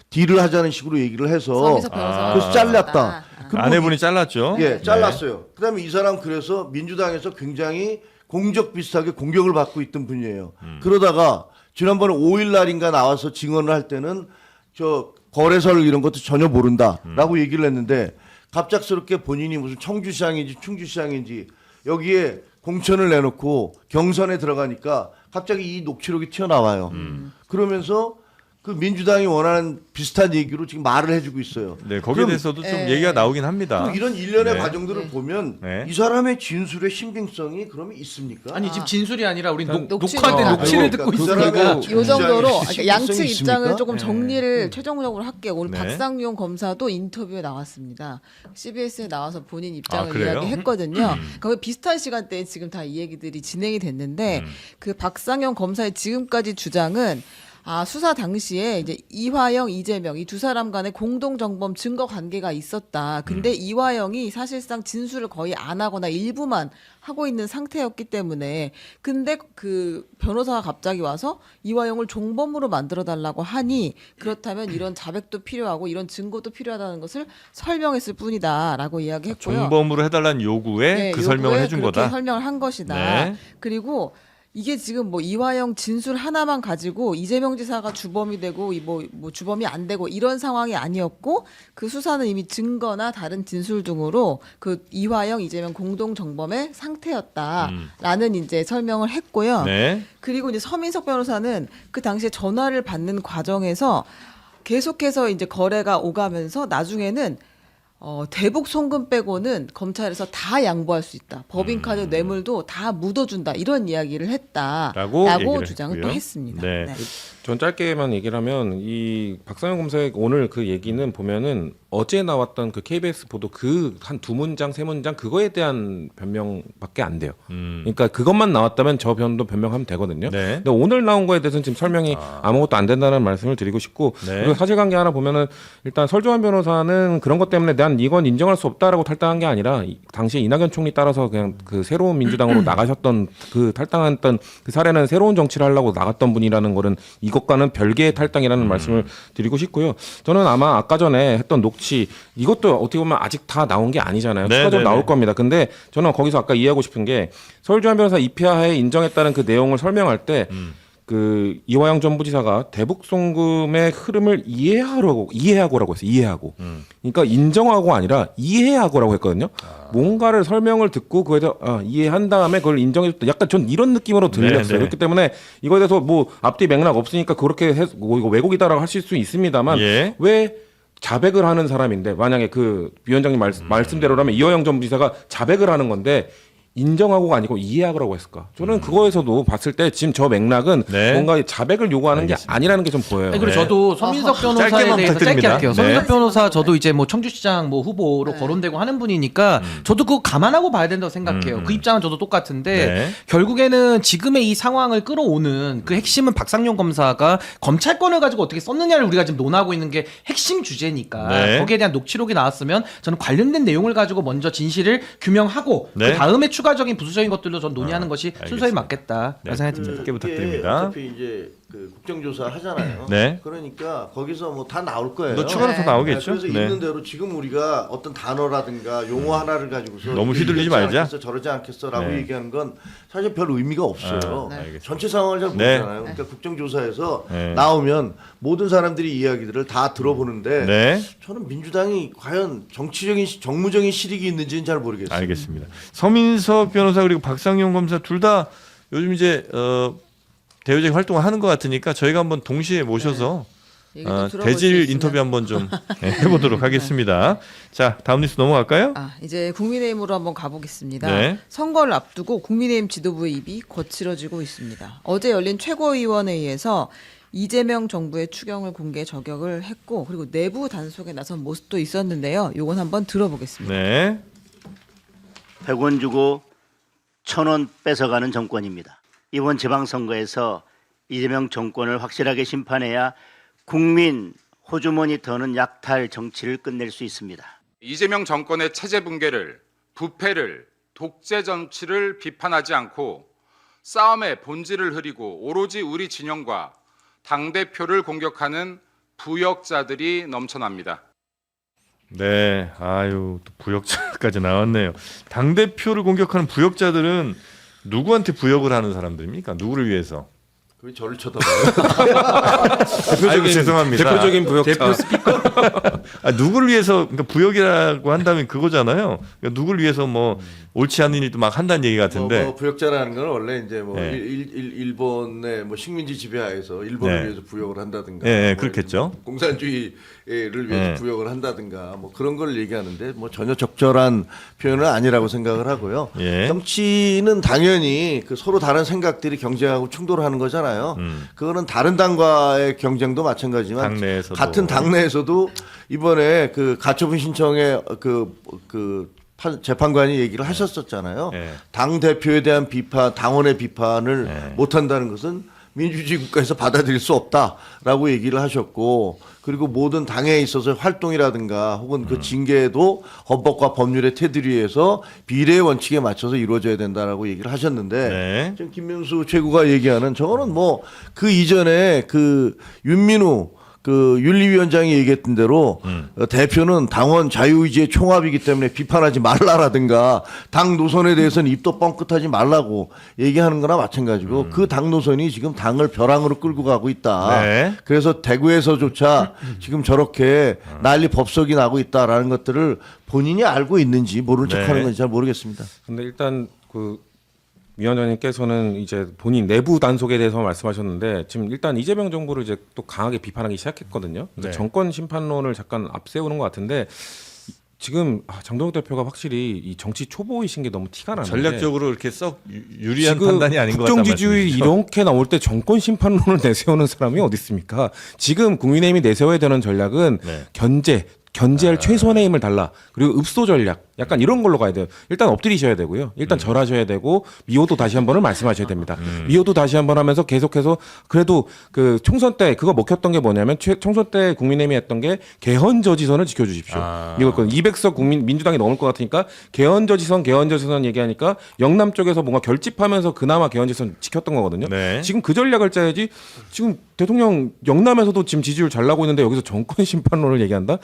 딜을 하자는 식으로 얘기를 해서 서민석 변호사 그래서 잘렸다. 그리고 아내분이 잘랐죠. 예, 잘랐어요. 그다음에 이 사람 그래서 민주당에서 굉장히 공적 비슷하게 공격을 받고 있던 분이에요. 그러다가 지난번에 5일 날인가 나와서 증언을 할 때는 저 거래설 이런 것도 전혀 모른다라고 얘기를 했는데 갑작스럽게 본인이 무슨 청주시장인지 충주시장인지 여기에 공천을 내놓고 경선에 들어가니까 갑자기 이 녹취록이 튀어나와요. 그러면서 그 민주당이 원하는 비슷한 얘기로 지금 말을 해주고 있어요. 네, 거기에 그럼- 대해서도 좀 예. 얘기가 나오긴 합니다. 그럼 이런 일련의 네. 과정들을 보면 네. 이 사람의 진술의 신빙성이 그러면 있습니까? 아니 지금 진술이 아니라 우리 녹취를 녹화된 듣고 녹취를 그러니까 듣고 그 있으니까 사람의 요 정도로 주장이 그러니까 양측 신빙성이 입장을 있습니까? 조금 정리를 최종적으로 할게요. 오늘 네. 박상용 검사도 인터뷰에 나왔습니다. CBS에 나와서 본인 입장을 아, 그래요? 이야기했거든요. 거의 비슷한 시간대에 지금 다 이 얘기들이 진행이 됐는데 그 박상용 검사의 지금까지 주장은 수사 당시에 이제 이화영, 이재명 이 두 사람 간의 공동 정범 증거 관계가 있었다. 근데 이화영이 사실상 진술을 거의 안 하거나 일부만 하고 있는 상태였기 때문에 근데 그 변호사가 갑자기 와서 이화영을 종범으로 만들어 달라고 하니 그렇다면 이런 자백도 필요하고 이런 증거도 필요하다는 것을 설명했을 뿐이다라고 이야기했고요. 종범으로 해달라는 요구에 네, 그 설명을 요구에 해준 그렇게 거다. 설명을 한 것이다. 네. 그리고 이게 지금 뭐 이화영 진술 하나만 가지고 이재명 지사가 주범이 되고 뭐 주범이 안 되고 이런 상황이 아니었고 그 수사는 이미 증거나 다른 진술 등으로 그 이화영 이재명 공동 정범의 상태였다라는 이제 설명을 했고요. 네. 그리고 이제 서민석 변호사는 그 당시에 전화를 받는 과정에서 계속해서 이제 거래가 오가면서 나중에는 대북 송금 빼고는 검찰에서 다 양보할 수 있다. 법인카드 뇌물도 다 묻어준다. 이런 이야기를 했다라고 얘기를 주장을 했고요. 또 했습니다. 네. 전 짧게만 얘기를 하면 이 박상현 검사의 오늘 그 얘기는 보면은 어제 나왔던 그 KBS 보도 그 한 두 문장 세 문장 그거에 대한 변명밖에 안 돼요. 그러니까 그것만 나왔다면 저 변도 변명하면 되거든요. 네. 근데 오늘 나온 거에 대해서는 지금 설명이 아무것도 안 된다는 말씀을 드리고 싶고 네. 그리고 사실관계 하나 보면은 일단 설조한 변호사는 그런 것 때문에 난 이건 인정할 수 없다라고 탈당한 게 아니라 당시 이낙연 총리 따라서 그냥 그 새로운 민주당으로 나가셨던 그 탈당했던 그 사례는 새로운 정치를 하려고 나갔던 분이라는 거는 이것과는 별개의 탈당이라는 말씀을 드리고 싶고요. 저는 아마 아까 전에 했던 녹취 이것도 어떻게 보면 아직 다 나온 게 아니잖아요. 네, 추가적으로 네, 나올 네. 겁니다. 근데 저는 거기서 아까 이해하고 싶은 게 서울중앙 변호사 입회하에 인정했다는 그 내용을 설명할 때 그 이화영 전 부지사가 대북 송금의 흐름을 이해하고라고 했어요. 이해하고. 그러니까 인정하고 아니라 이해하고라고 했거든요. 뭔가를 설명을 듣고 그거에 대해서 이해한 다음에 그걸 인정해줬다. 약간 전 이런 느낌으로 들렸어요. 네, 네. 그렇기 때문에 이거에 대해서 뭐 앞뒤 맥락 없으니까 그렇게 해서 뭐 이거 왜곡이다라고 하실 수 있습니다만 예. 왜 자백을 하는 사람인데 만약에 그 위원장님 말씀대로라면 이화영 전 부지사가 자백을 하는 건데 인정하고가 아니고 이해하고라고 했을까? 저는 그거에서도 봤을 때 지금 저 맥락은 네. 뭔가 자백을 요구하는 알겠습니다. 게 아니라는 게 좀 보여요. 아니, 그리고 네. 저도 서민석 변호사에 짧게만 대해서 짧게 부탁드립니다. 할게요. 네. 서민석 변호사 저도 이제 뭐 청주시장 뭐 후보로 거론되고 하는 분이니까 저도 그거 감안하고 봐야 된다고 생각해요. 그 입장은 저도 똑같은데 네. 결국에는 지금의 이 상황을 끌어오는 그 핵심은 박상용 검사가 검찰권을 가지고 어떻게 썼느냐를 우리가 지금 논하고 있는 게 핵심 주제니까 네. 거기에 대한 녹취록이 나왔으면 저는 관련된 내용을 가지고 먼저 진실을 규명하고 네. 그 다음에 추가적인 부수적인 것들로 전 논의하는 것이 순서에 알겠습니다. 맞겠다 네. 생각이 듭니다. 짧게 부탁드립니다. 어차피 이제 그 국정조사 하잖아요. 네. 그러니까 거기서 뭐 다 나올 거예요. 뭐 추가로 더 나오겠죠. 그래서 네. 있는 대로 지금 우리가 어떤 단어라든가 용어 하나를 가지고서 너무 이게 휘둘리지 이렇지 말자. 않겠어, 저러지 않겠어라고 네. 얘기하는 건 사실 별 의미가 없어요. 알겠습니다. 전체 상황을 잘 네. 모르잖아요. 그러니까 국정조사에서 네. 나오면 모든 사람들이 이야기들을 다 들어보는데 네. 저는 민주당이 과연 정무적인 실익이 있는지는 잘 모르겠어요. 알겠습니다. 서민석 변호사 그리고 박상용 검사 둘 다 요즘 이제 대외적인 활동을 하는 것 같으니까 저희가 한번 동시에 모셔서 얘기도 들어볼 수 대질 있으면. 인터뷰 한번 좀 해보도록 하겠습니다. 자, 다음 뉴스 넘어갈까요? 이제 국민의힘으로 한번 가보겠습니다. 네. 선거를 앞두고 국민의힘 지도부의 입이 거칠어지고 있습니다. 어제 열린 최고위원회의에서 이재명 정부의 추경을 공개 저격을 했고 그리고 내부 단속에 나선 모습도 있었는데요. 요건 한번 들어보겠습니다. 네. 100원 주고 1,000원 뺏어가는 정권입니다. 이번 지방선거에서 이재명 정권을 확실하게 심판해야 국민 호주머니 더는 약탈 정치를 끝낼 수 있습니다. 이재명 정권의 체제 붕괴를, 부패를, 독재 정치를 비판하지 않고 싸움의 본질을 흐리고 오로지 우리 진영과 당대표를 공격하는 부역자들이 넘쳐납니다. 네. 아유, 또 부역자까지 나왔네요. 당대표를 공격하는 부역자들은 누구한테 부역을 하는 사람들입니까? 누구를 위해서? 왜 저를 쳐다봐요? 아이고 죄송합니다. 대표적인 부역자. 누구를 위해서 그러니까 부역이라고 한다면 그거잖아요. 그러니까 누구를 위해서 뭐 옳지 않은 일도 막 한다는 얘기 같은데. 뭐 부역자라는 건 원래 이제 뭐 네. 일본의 뭐 식민지 지배하에서 일본을 네. 위해서 부역을 한다든가, 네, 뭐 그렇겠죠. 공산주의를 위해서 네. 부역을 한다든가, 뭐 그런 걸 얘기하는데 뭐 전혀 적절한 표현은 아니라고 생각을 하고요. 예. 정치는 당연히 그 서로 다른 생각들이 경쟁하고 충돌하는 거잖아요. 그거는 다른 당과의 경쟁도 마찬가지지만 당내에서도. 같은 당내에서도 이번에 그 가처분 신청에 재판관이 얘기를 하셨었잖아요. 네. 당 대표에 대한 비판, 당원의 비판을 네. 못한다는 것은 민주주의 국가에서 받아들일 수 없다라고 얘기를 하셨고, 그리고 모든 당에 있어서 활동이라든가 혹은 그 징계도 헌법과 법률의 테두리 위에서 비례의 원칙에 맞춰서 이루어져야 된다라고 얘기를 하셨는데, 네. 지금 김명수 최고가 얘기하는 저거는 뭐 그 이전에 그 윤민우 그 윤리위원장이 얘기했던 대로 대표는 당원 자유의지의 총합이기 때문에 비판하지 말라라든가 당 노선에 대해서는 입도 뻥끗하지 말라고 얘기하는 거나 마찬가지고 그 당 노선이 지금 당을 벼랑으로 끌고 가고 있다. 네. 그래서 대구에서조차 지금 저렇게 난리 법석이 나고 있다라는 것들을 본인이 알고 있는지 모르는 네. 척하는 건지 잘 모르겠습니다. 근데 일단 그 위원장님께서는 이제 본인 내부 단속에 대해서 말씀하셨는데 지금 일단 이재명 정부를 이제 또 강하게 비판하기 시작했거든요. 그래서 네. 정권 심판론을 잠깐 앞세우는 것 같은데 지금 장동혁 대표가 확실히 이 정치 초보이신 게 너무 티가 나는데 전략적으로 이렇게 썩 유리한 지금 판단이 아닌 것 같다는 국정기주의 말씀이시죠? 이렇게 나올 때 정권 심판론을 내세우는 사람이 어디 있습니까? 지금 국민의힘이 내세워야 되는 전략은 네. 견제할 최소한의 힘을 달라. 그리고 읍소 전략. 약간 이런 걸로 가야 돼요. 일단 엎드리셔야 되고요. 일단 절하셔야 되고 미호도 다시 한 번을 말씀하셔야 됩니다. 미호도 다시 한 번 하면서 계속해서 그래도 그 총선 때 그거 먹혔던 게 뭐냐면 총선 때 국민의힘이 했던 게 개헌저지선을 지켜주십시오. 이걸 200석 민주당이 넘을 것 같으니까 개헌저지선 얘기하니까 영남 쪽에서 뭔가 결집하면서 그나마 개헌저지선 지켰던 거거든요. 네. 지금 그 전략을 짜야지. 지금 대통령 영남에서도 지금 지지율 잘 나고 있는데 여기서 정권 심판론을 얘기한다?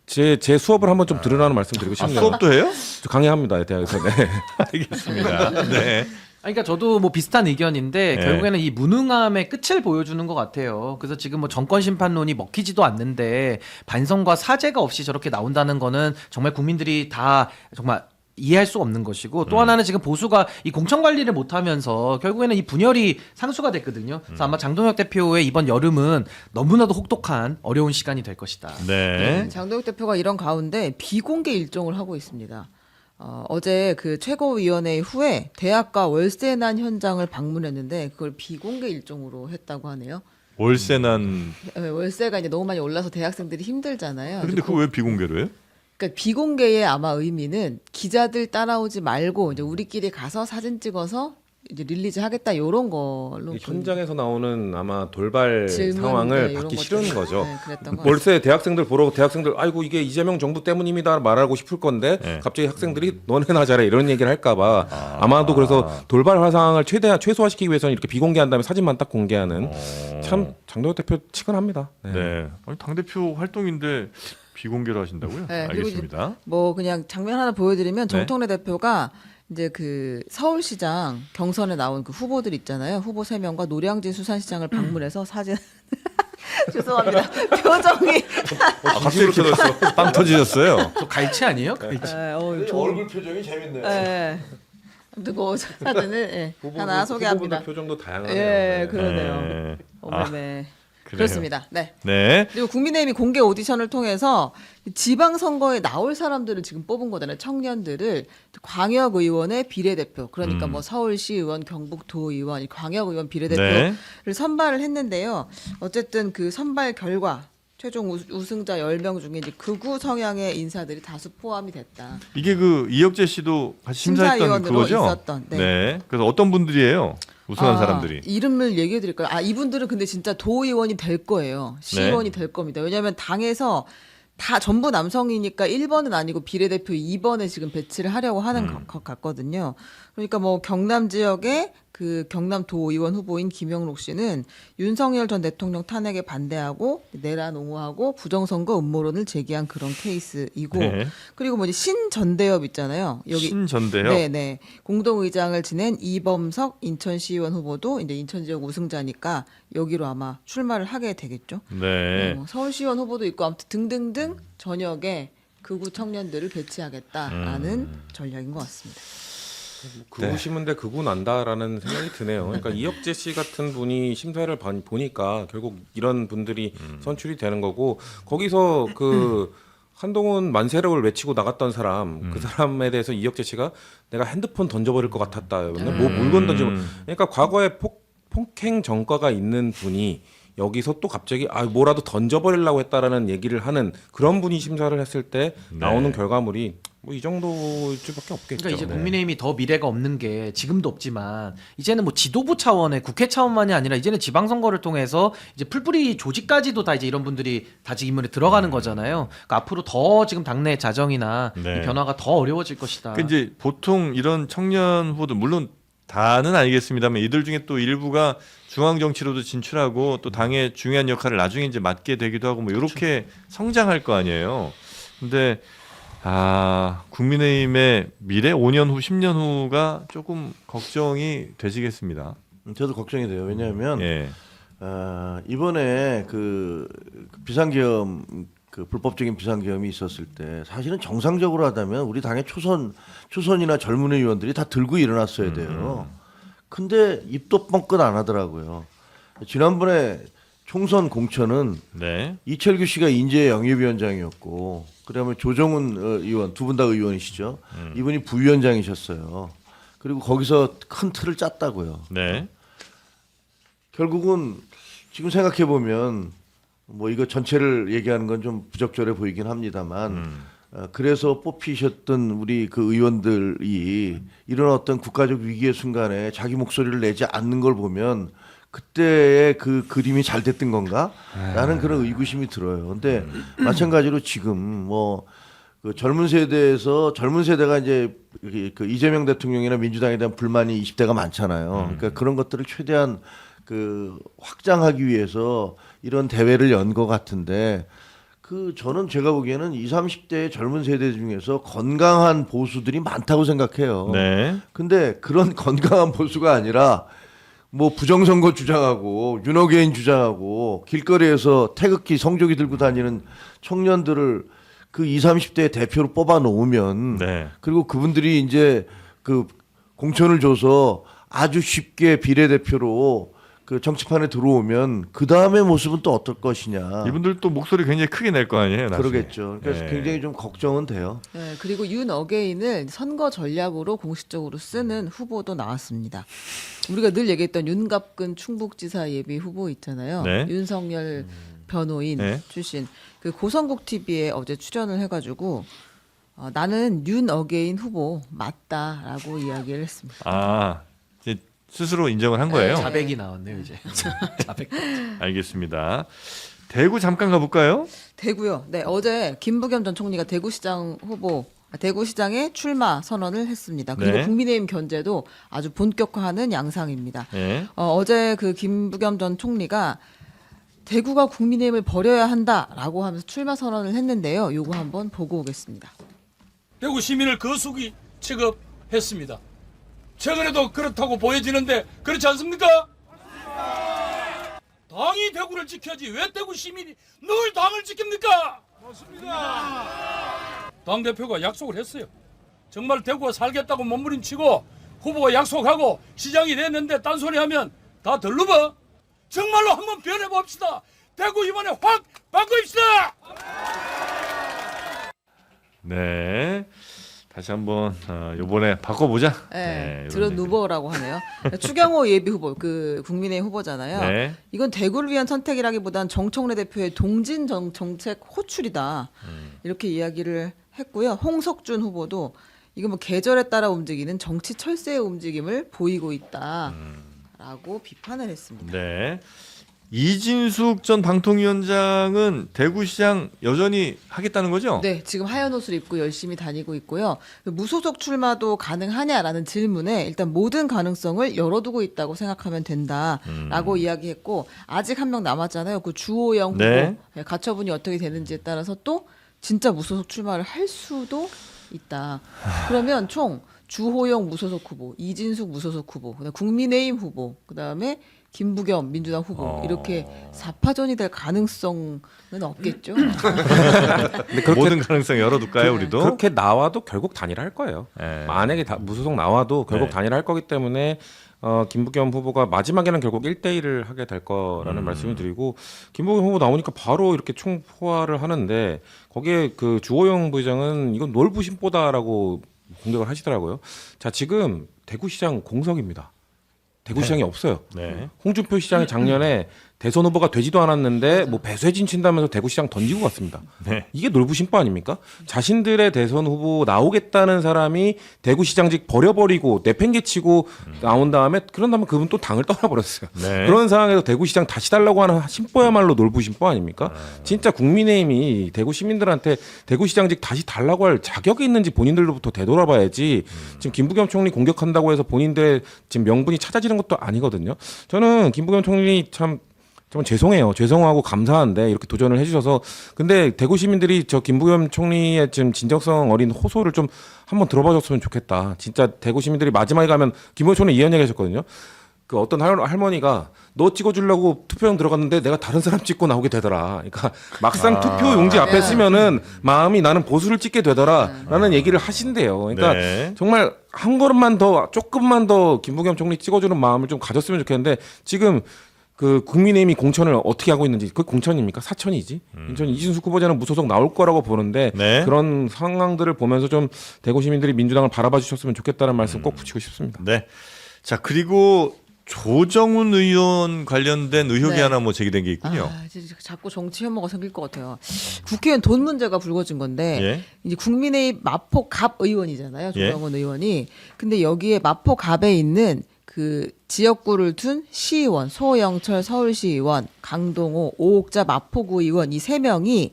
제 수업을 한번 좀 들으라는 말씀드리고 싶네요. 수업도 해요? 저 강의합니다 대학에서. 네. 알겠습니다. 네. 그러니까 저도 뭐 비슷한 의견인데 네. 결국에는 이 무능함의 끝을 보여주는 것 같아요. 그래서 지금 뭐 정권 심판론이 먹히지도 않는데 반성과 사죄가 없이 저렇게 나온다는 거는 정말 국민들이 다 정말 이해할 수 없는 것이고 또 하나는 지금 보수가 이 공천 관리를 못하면서 결국에는 이 분열이 상수가 됐거든요. 그래서 아마 장동혁 대표의 이번 여름은 너무나도 혹독한 어려운 시간이 될 것이다. 네. 장동혁 대표가 이런 가운데 비공개 일정을 하고 있습니다. 어제 그 최고위원회 후에 대학가 월세 난 현장을 방문했는데 그걸 비공개 일정으로 했다고 하네요. 월세난. 월세가 이제 너무 많이 올라서 대학생들이 힘들잖아요. 근데 그거 왜 비공개로 해요? 그러니까 비공개의 아마 의미는 기자들 따라오지 말고 이제 우리끼리 가서 사진 찍어서 이제 릴리즈 하겠다 이런 걸로 현장에서 나오는 아마 돌발 질문, 상황을 네, 받기 이런 싫은 것들. 거죠. 네, 그랬던 것 월세 대학생들 보러 대학생들 아이고 이게 이재명 정부 때문입니다 말하고 싶을 건데 네. 갑자기 학생들이 너네나 잘해 이런 얘기를 할까봐 아마도 그래서 돌발 화상을 최소화시키기 위해서는 이렇게 비공개한 다음에 사진만 딱 공개하는 참 장동혁 대표 치근합니다. 네. 네. 아니, 당대표 활동인데 비공개로 하신다고요? 네, 그리고 알겠습니다. 뭐 그냥 장면 하나 보여드리면 네. 정통래 대표가 이제 그 서울시장 경선에 나온 그 후보들 있잖아요. 후보 3명과 노량진 수산시장을 방문해서 사진 죄송합니다. 표정이 갑자기 이렇게 빵 터지셨어요. 저 갈치 아니에요? 갈치. 얼굴 표정이 재밌네요. 네. 아무튼 그 사진을 하나 소개합니다. 표정도 다양하네요. 예, 그러네요. 네. 네. 그래요. 그렇습니다. 네. 네. 그리고 국민의힘이 공개 오디션을 통해서 지방선거에 나올 사람들을 지금 뽑은 거잖아요. 청년들을 광역의원의 비례대표, 그러니까 뭐 서울시 의원, 경북도의원, 광역의원 비례대표를 네. 선발을 했는데요. 어쨌든 그 선발 결과 최종 우승자 10명 중에 이제 극우 성향의 인사들이 다수 포함이 됐다. 이게 그 이혁재 씨도 같이 심사했던 심사위원으로 그거죠? 있었던, 네. 그래서 어떤 분들이에요? 우승한 사람들이. 이름을 얘기해 드릴까요? 이분들은 근데 진짜 도의원이 될 거예요. 시의원이 될 겁니다. 왜냐하면 당에서 다 전부 남성이니까 1번은 아니고 비례대표 2번에 지금 배치를 하려고 하는 것 같거든요. 그러니까 뭐 경남 지역에 그 경남 도의원 후보인 김영록 씨는 윤석열 전 대통령 탄핵에 반대하고 내란 옹호하고 부정선거 음모론을 제기한 그런 케이스이고 네. 그리고 뭐 이제 신전대엽 있잖아요. 여기 신전대요. 네네 공동의장을 지낸 이범석 인천시의원 후보도 이제 인천 지역 우승자니까 여기로 아마 출마를 하게 되겠죠. 네. 서울시의원 후보도 있고 아무튼 등등등 전역에 극우 청년들을 배치하겠다라는 전략인 것 같습니다. 극우 심은데 극우 난다라는 생각이 드네요. 그러니까 이혁재 씨 같은 분이 심사를 보니까 결국 이런 분들이 선출이 되는 거고 거기서 그 한동훈 만세력을 외치고 나갔던 사람 그 사람에 대해서 이혁재 씨가 내가 핸드폰 던져버릴 것 같았다. 뭐 물건 던지고 그러니까 과거에 폭행 전과가 있는 분이 여기서 또 갑자기 뭐라도 던져버리려고 했다라는 얘기를 하는 그런 분이 심사를 했을 때 나오는 결과물이 뭐 이 정도일 수밖에 없겠죠. 그러니까 이제 국민의힘이 더 미래가 없는 게 지금도 없지만 이제는 뭐 지도부 차원의 국회 차원만이 아니라 이제는 지방선거를 통해서 이제 풀뿌리 조직까지도 다 이제 이런 분들이 다지기문에 들어가는 거잖아요. 그러니까 앞으로 더 지금 당내 자정이나 네. 이 변화가 더 어려워질 것이다. 그 이제 보통 이런 청년 후보들 물론 다는 아니겠습니다만 이들 중에 또 일부가 중앙 정치로도 진출하고 또 당의 중요한 역할을 나중에 이제 맡게 되기도 하고 뭐 이렇게 성장할 거 아니에요. 근데 국민의힘의 미래 5년 후, 10년 후가 조금 걱정이 되시겠습니다. 저도 걱정이 돼요. 왜냐하면 예. 이번에 그 비상계엄 그 불법적인 비상계엄이 있었을 때 사실은 정상적으로 하다면 우리 당의 초선이나 젊은 의원들이 다 들고 일어났어야 돼요. 근데 입도 뻥끗 안 하더라고요. 지난번에 총선 공천은 네. 이철규 씨가 인재 영입위원장이었고 그다음에 조정훈 의원 두 분 다 의원이시죠. 이분이 부위원장이셨어요. 그리고 거기서 큰 틀을 짰다고요. 네. 결국은 지금 생각해 보면 뭐 이거 전체를 얘기하는 건 좀 부적절해 보이긴 합니다만 그래서 뽑히셨던 우리 그 의원들이 이런 어떤 국가적 위기의 순간에 자기 목소리를 내지 않는 걸 보면 그때의 그 그림이 잘 됐던 건가? 라는 그런 의구심이 들어요. 근데 마찬가지로 지금 뭐 그 젊은 세대가 이제 그 이재명 대통령이나 민주당에 대한 불만이 20대가 많잖아요. 그러니까 그런 것들을 최대한 그 확장하기 위해서 이런 대회를 연 것 같은데 저는 제가 보기에는 20, 30대의 젊은 세대 중에서 건강한 보수들이 많다고 생각해요. 네. 근데 그런 건강한 보수가 아니라 뭐 부정선거 주장하고 윤호개인 주장하고 길거리에서 태극기 성조기 들고 다니는 청년들을 그 20, 30대의 대표로 뽑아 놓으면 네. 그리고 그분들이 이제 그 공천을 줘서 아주 쉽게 비례대표로 그 정치판에 들어오면 그 다음의 모습은 또 어떨 것이냐. 이분들도 목소리 굉장히 크게 낼 거 아니에요. 나중에. 그러겠죠. 그래서 네. 굉장히 좀 걱정은 돼요. 네, 그리고 윤 어게인을 선거 전략으로 공식적으로 쓰는 후보도 나왔습니다. 우리가 늘 얘기했던 윤갑근 충북지사 예비 후보 있잖아요. 네. 윤석열 변호인 네. 출신 그 고성국 TV에 어제 출연을 해가지고 나는 윤 어게인 후보 맞다라고 이야기를 했습니다. 이제 스스로 인정을 한 거예요. 자백이 나왔네요 이제. 자백. 알겠습니다. 대구 잠깐 가볼까요? 대구요. 네, 어제 김부겸 전 총리가 대구시장에 출마 선언을 했습니다. 그리고 네. 국민의힘 견제도 아주 본격화하는 양상입니다. 네. 어제 그 김부겸 전 총리가 대구가 국민의힘을 버려야 한다라고 하면서 출마 선언을 했는데요. 요거 한번 보고 오겠습니다. 대구 시민을 거수기 취급했습니다. 최근에도 그렇다고 보여지는데 그렇지 않습니까? 당이 대구를 지켜야지 왜 대구 시민이 늘 당을 지킵니까? 맞습니다. 당대표가 약속을 했어요. 정말 대구가 살겠다고 몸부림치고 후보가 약속하고 시장이 됐는데 딴소리하면 다 덜러버. 정말로 한번 변해봅시다. 대구 이번에 확 바꿉시다. 네. 다시 한번 이번에 바꿔보자. 네, 이런 들어 누버라고 하네요. 추경호 예비 후보, 그 국민의 후보잖아요. 네. 이건 대구를 위한 선택이라기보단 정청래 대표의 동진 정책 호출이다. 이렇게 이야기를 했고요. 홍석준 후보도 이거 뭐 계절에 따라 움직이는 정치 철새의 움직임을 보이고 있다라고 비판을 했습니다. 네. 이진숙 전 방통위원장은 대구시장 여전히 하겠다는 거죠? 네, 지금 하얀 옷을 입고 열심히 다니고 있고요. 무소속 출마도 가능하냐라는 질문에 일단 모든 가능성을 열어두고 있다고 생각하면 된다라고 이야기했고 아직 한 명 남았잖아요. 그 주호영 후보 네. 가처분이 어떻게 되는지에 따라서 또 진짜 무소속 출마를 할 수도 있다. 그러면 총 주호영 무소속 후보, 이진숙 무소속 후보, 그다음 국민의힘 후보, 그다음에 김부겸 민주당 후보 이렇게 4파전이 될 가능성은 없겠죠. 근데 그렇게 모든 가능성 열어둘까요, 우리도? 그렇게 나와도 결국 단일화할 거예요. 예. 만약에 무소속 나와도 결국 네. 단일화할 거기 때문에 김부겸 후보가 마지막에는 결국 1대1을 하게 될 거라는 말씀을 드리고 김부겸 후보 나오니까 바로 이렇게 총포화를 하는데 거기에 그 주호영 부의장은 이건 놀부심보다라고 공격을 하시더라고요. 자, 지금 대구시장 공석입니다. 대구시장이 없어요. 네. 홍준표 시장이 작년에 대선 후보가 되지도 않았는데 뭐 배쇄진 친다면서 대구시장 던지고 갔습니다. 네. 이게 놀부심보 아닙니까? 자신들의 대선 후보 나오겠다는 사람이 대구시장직 버려버리고 내팽개치고 나온 다음에 그런 그분 또 당을 떠나버렸어요. 네. 그런 상황에서 대구시장 다시 달라고 하는 심보야말로 놀부심보 아닙니까? 진짜 국민의힘이 대구 시민들한테 대구시장직 다시 달라고 할 자격이 있는지 본인들로부터 되돌아봐야지 지금 김부겸 총리 공격한다고 해서 본인들의 지금 명분이 찾아지는 것도 아니거든요. 저는 김부겸 총리 참 정말 죄송해요. 죄송하고 감사한데 이렇게 도전을 해주셔서 근데 대구 시민들이 저 김부겸 총리의 지금 진정성 어린 호소를 좀 한번 들어봐줬으면 좋겠다. 진짜 대구 시민들이 마지막에 가면 김부겸 총리 이런 얘기 하셨거든요. 그 어떤 할머니가 너 찍어주려고 투표용 들어갔는데 내가 다른 사람 찍고 나오게 되더라. 그러니까 막상 투표 용지 앞에 쓰면은 마음이 나는 보수를 찍게 되더라라는 얘기를 하신대요. 그러니까 네. 정말 한 걸음만 더 조금만 더 김부겸 총리 찍어주는 마음을 좀 가졌으면 좋겠는데 지금 그 국민의힘이 공천을 어떻게 하고 있는지 그 공천입니까? 사천이지. 저는 이진숙 후보자는 무소속 나올 거라고 보는데 네. 그런 상황들을 보면서 좀 대구 시민들이 민주당을 바라봐 주셨으면 좋겠다는 말씀 꼭 붙이고 싶습니다. 네. 자, 그리고 조정훈 의원 관련된 의혹이 네. 하나 뭐 제기된 게 있군요. 이제 자꾸 정치 혐오가 생길 것 같아요. 국회의원 돈 문제가 불거진 건데 예. 이제 국민의힘 마포갑 의원이잖아요. 조정원 의원이. 근데 여기에 마포갑에 있는 그 지역구를 둔 시의원, 소영철 서울시의원, 강동호, 오옥자 마포구 의원 이 세 명이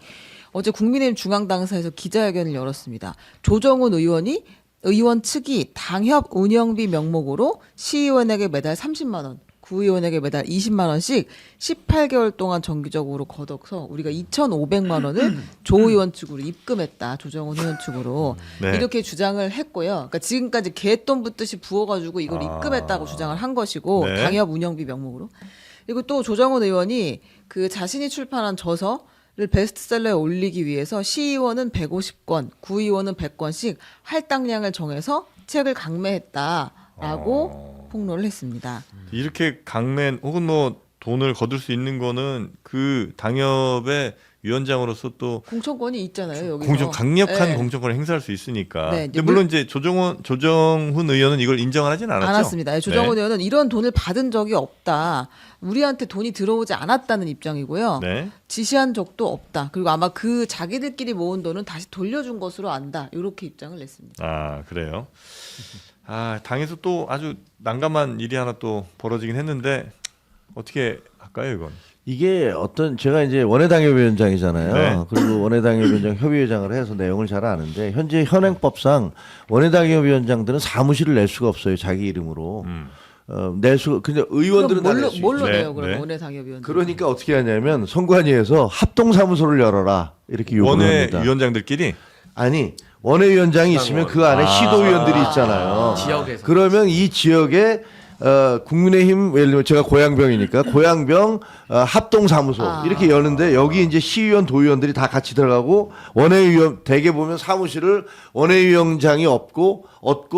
어제 국민의힘 중앙당사에서 기자회견을 열었습니다. 조정훈 의원이 의원 측이 당협 운영비 명목으로 시의원에게 매달 30만 원, 구의원에게 매달 20만 원씩 18개월 동안 정기적으로 걷어서 우리가 2,500만 원을 조 의원 측으로 입금했다. 조정훈 의원 측으로. 네. 이렇게 주장을 했고요. 그러니까 지금까지 개돈 붓듯이 부어가지고 이걸 입금했다고 주장을 한 것이고 네. 당협 운영비 명목으로. 그리고 또 조정훈 의원이 그 자신이 출판한 저서를 베스트셀러에 올리기 위해서 시의원은 150권, 구의원은 100권씩 할당량을 정해서 책을 강매했다라고 폭로를 했습니다. 이렇게 강맨 혹은 뭐 돈을 거둘 수 있는 거는 그 당협의 위원장으로서 또 공천권이 있잖아요. 여기서. 강력한 네. 공천권을 행사할 수 있으니까. 네, 근데 물론 이제 조정훈 의원은 이걸 인정을 하진 않았죠. 않았습니다. 네, 조정훈 네. 의원은 이런 돈을 받은 적이 없다. 우리한테 돈이 들어오지 않았다는 입장이고요. 네. 지시한 적도 없다. 그리고 아마 그 자기들끼리 모은 돈은 다시 돌려준 것으로 안다. 이렇게 입장을 냈습니다. 아, 그래요. 아, 당에서 또 아주 난감한 일이 하나 또 벌어지긴 했는데 어떻게 할까요, 이건? 이게 어떤 제가 이제 원외당협위원장이잖아요. 네. 그리고 원외당협위원장 협의회장을 해서 내용을 잘 아는데 현재 현행법상 원외당협위원장들은 사무실을 낼 수가 없어요. 자기 이름으로. 낼 수가. 근데 의원들은 다 낼 수 있어요. 뭘로 네, 내요? 그럼 네. 원외당협위원. 그러니까 어떻게 하냐면 선관위에서 합동사무소를 열어라 이렇게 요구를 원외 합니다. 위원장들끼리 아니 원외위원장이 있으면 그 안에 시도위원들이 있잖아요. 지역에서. 그러면 이 지역에 국민의힘 예를 들면 제가 고양병이니까 고양병 합동사무소 이렇게 여는데 여기 이제 시의원 도의원들이 다 같이 들어가고 원외위원 대개 보면 사무실을 원외위원장이 얻고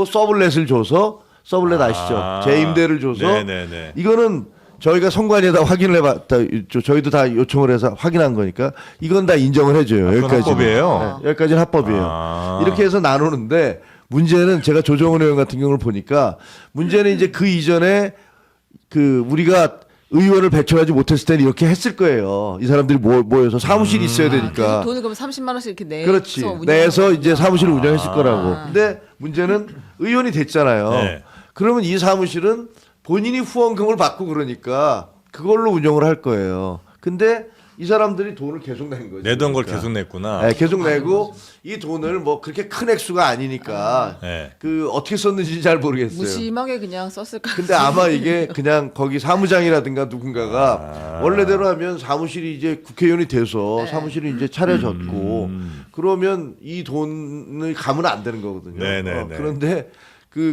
서블렛을 줘서 서블렛 아시죠? 재임대를 줘서 네네네. 이거는 저희가 선관위에다 확인을 해봤다. 저희도 다 요청을 해서 확인한 거니까 이건 다 인정을 해줘요. 그건 여기까지는. 합법이에요? 네, 여기까지는 합법이에요. 아. 이렇게 해서 나누는데 문제는 제가 조정훈 의원 같은 경우를 보니까 문제는 이제 그 이전에 그 우리가 의원을 배출하지 못했을 때는 이렇게 했을 거예요. 이 사람들이 모여서 사무실이 있어야 되니까. 돈을 그럼 30만 원씩 이렇게 내서 그렇지. 운영하는 내서 이제 거구나. 사무실을 운영했을 거라고. 근데 문제는 의원이 됐잖아요. 네. 그러면 이 사무실은 본인이 후원금을 받고 그러니까 그걸로 운영을 할 거예요. 근데 이 사람들이 돈을 계속 낸 거죠. 내던 걸 그러니까. 계속 냈구나. 네, 계속 내고 이 돈을 뭐 그렇게 큰 액수가 아니니까 네. 그 어떻게 썼는지 잘 모르겠어요. 무심하게 그냥 썼을까. 근데 아마 이게 그냥 거기 사무장이라든가 누군가가 원래대로 하면 사무실이 이제 국회의원이 돼서 네. 사무실이 이제 차려졌고 그러면 이 돈을 가면 안 되는 거거든요. 네네네. 그런데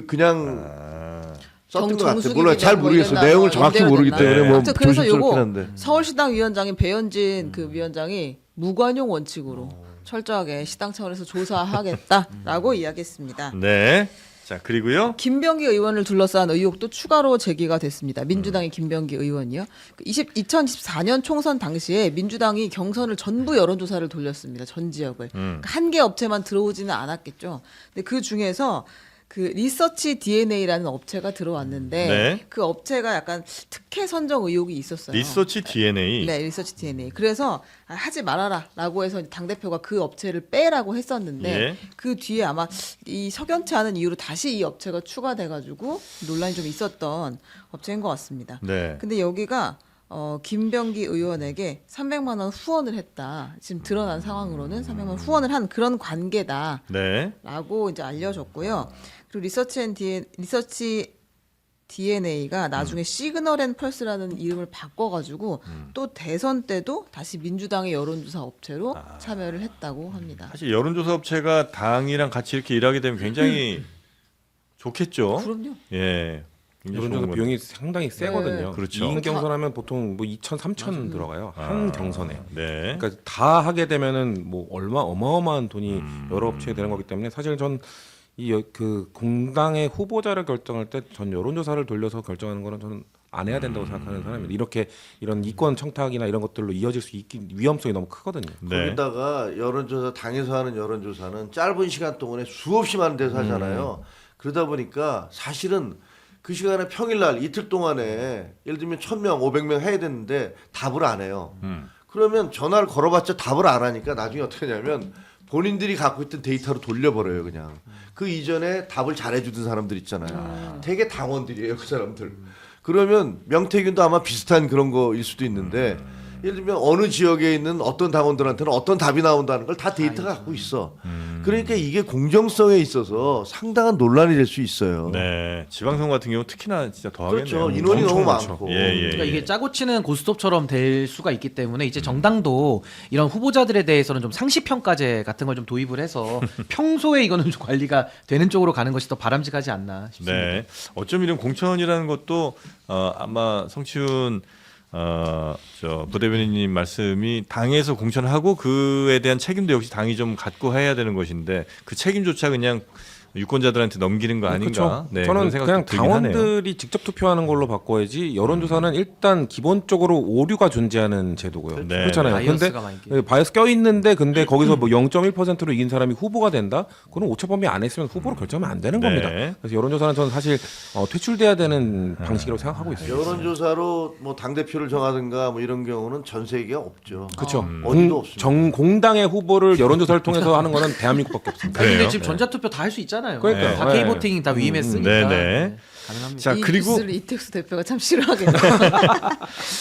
그냥 썼던 것 같아요. 정수기 몰라 잘 뭐 모르겠어요. 이랬나, 내용을 뭐 정확히 연대가 모르기 됐나. 때문에 뭐 아무튼 그래서 조심스럽긴 요거 한데. 서울시당 위원장인 배현진 그 위원장이 무관용 원칙으로 철저하게 시당 차원에서 조사하겠다라고 이야기했습니다. 네. 자, 그리고요. 김병기 의원을 둘러싼 의혹도 추가로 제기가 됐습니다. 민주당의 김병기 의원이요. 2024년 총선 당시에 민주당이 경선을 전부 여론조사를 돌렸습니다. 전 지역을. 그러니까 한 개 업체만 들어오지는 않았겠죠. 근데 그 중에서 그 리서치 DNA라는 업체가 들어왔는데 네. 그 업체가 약간 특혜 선정 의혹이 있었어요. 리서치 DNA. 네, 리서치 DNA. 그래서 하지 말아라라고 해서 당 대표가 그 업체를 빼라고 했었는데 예. 그 뒤에 아마 이 석연치 않은 이유로 다시 이 업체가 추가돼가지고 논란이 좀 있었던 업체인 것 같습니다. 네. 근데 여기가 김병기 의원에게 300만 원 후원을 했다. 지금 드러난 상황으로는 300만 원 후원을 한 그런 관계다라고 네. 이제 알려졌고요. 그리고 리서치 DNA가 나중에 시그널 앤 펄스라는 이름을 바꿔가지고 또 대선 때도 다시 민주당의 여론조사 업체로 참여를 했다고 합니다. 사실 여론조사 업체가 당이랑 같이 이렇게 일하게 되면 굉장히 좋겠죠. 그럼요. 예. 굉장히 여론조사 좋은 건- 비용이 상당히 세거든요. 그렇죠. 2인 경선하면 보통 뭐 2천, 3천 들어가요. 한 경선에. 네. 그러니까 다 하게 되면은 뭐 어마어마한 돈이 여러 업체에 되는 거기 때문에 사실 전 그 공당의 후보자를 결정할 때 전 여론조사를 돌려서 결정하는 거는 저는 안 해야 된다고 생각하는 사람입니다. 이렇게 이런 이권 청탁이나 이런 것들로 이어질 수 있기 위험성이 너무 크거든요. 네. 거기다가 여론조사 당에서 하는 여론조사는 짧은 시간 동안에 수없이 많은 데서 하잖아요. 그러다 보니까 사실은 그 시간에 평일날 이틀 동안에 예를 들면 1,000명, 500명 해야 되는데 답을 안 해요. 그러면 전화를 걸어봤자 답을 안 하니까 나중에 어떻게 하냐면 본인들이 갖고 있던 데이터로 돌려버려요 그냥. 그 이전에 답을 잘해주던 사람들 있잖아요. 되게 당원들이에요 그 사람들. 그러면 명태균도 아마 비슷한 그런 거일 수도 있는데 예를 들면 어느 지역에 있는 어떤 당원들한테는 어떤 답이 나온다는 걸 다 데이터가 갖고 있어. 그러니까 이게 공정성에 있어서 상당한 논란이 될 수 있어요. 네. 지방선거 같은 경우 특히나 진짜 더하겠네요. 그렇죠. 인원이 엄청 너무 많죠. 많고. 예, 예, 그러니까 예. 이게 짜고 치는 고스톱처럼 될 수가 있기 때문에 이제 정당도 이런 후보자들에 대해서는 좀 상시 평가제 같은 걸 좀 도입을 해서 평소에 이거는 좀 관리가 되는 쪽으로 가는 것이 더 바람직하지 않나 싶습니다. 네. 어쩜 이런 공천이라는 것도 아마 성치훈 저 부대변인님 말씀이 당에서 공천을 하고 그에 대한 책임도 역시 당이 좀 갖고 해야 되는 것인데 그 책임조차 그냥 유권자들한테 넘기는 거 아닌가? 그렇죠. 네, 저는 그런 생각도 그냥 들긴 하네요. 당원들이 직접 투표하는 걸로 바꿔야지 여론조사는 일단 기본적으로 오류가 존재하는 제도고요. 네. 그렇잖아요. 근데 바이어스가 많이 끼죠. 바이어스 껴 있는데 근데 거기서 뭐 0.1%로 이긴 사람이 후보가 된다? 그건 오차범위 안 했으면 후보로 결정하면 안 되는 네. 겁니다. 그래서 여론조사는 저는 사실 퇴출돼야 되는 방식이라고 생각하고 있습니다. 여론조사로 뭐 당 대표를 정하든가 뭐 이런 경우는 전 세계에 없죠. 그렇죠. 어디도 없습니다. 공당의 후보를 여론조사를 통해서 하는 거는 대한민국밖에 없습니다. 아니, 근데 그래요? 지금 전자투표 다 할 수 있잖아요. 그러니까요. 다 네. K보팅 다 위임했으니까 네, 네. 가능합니다. 자, 이 그리고 뉴스를 이택수 대표가 참 싫어하겠네요.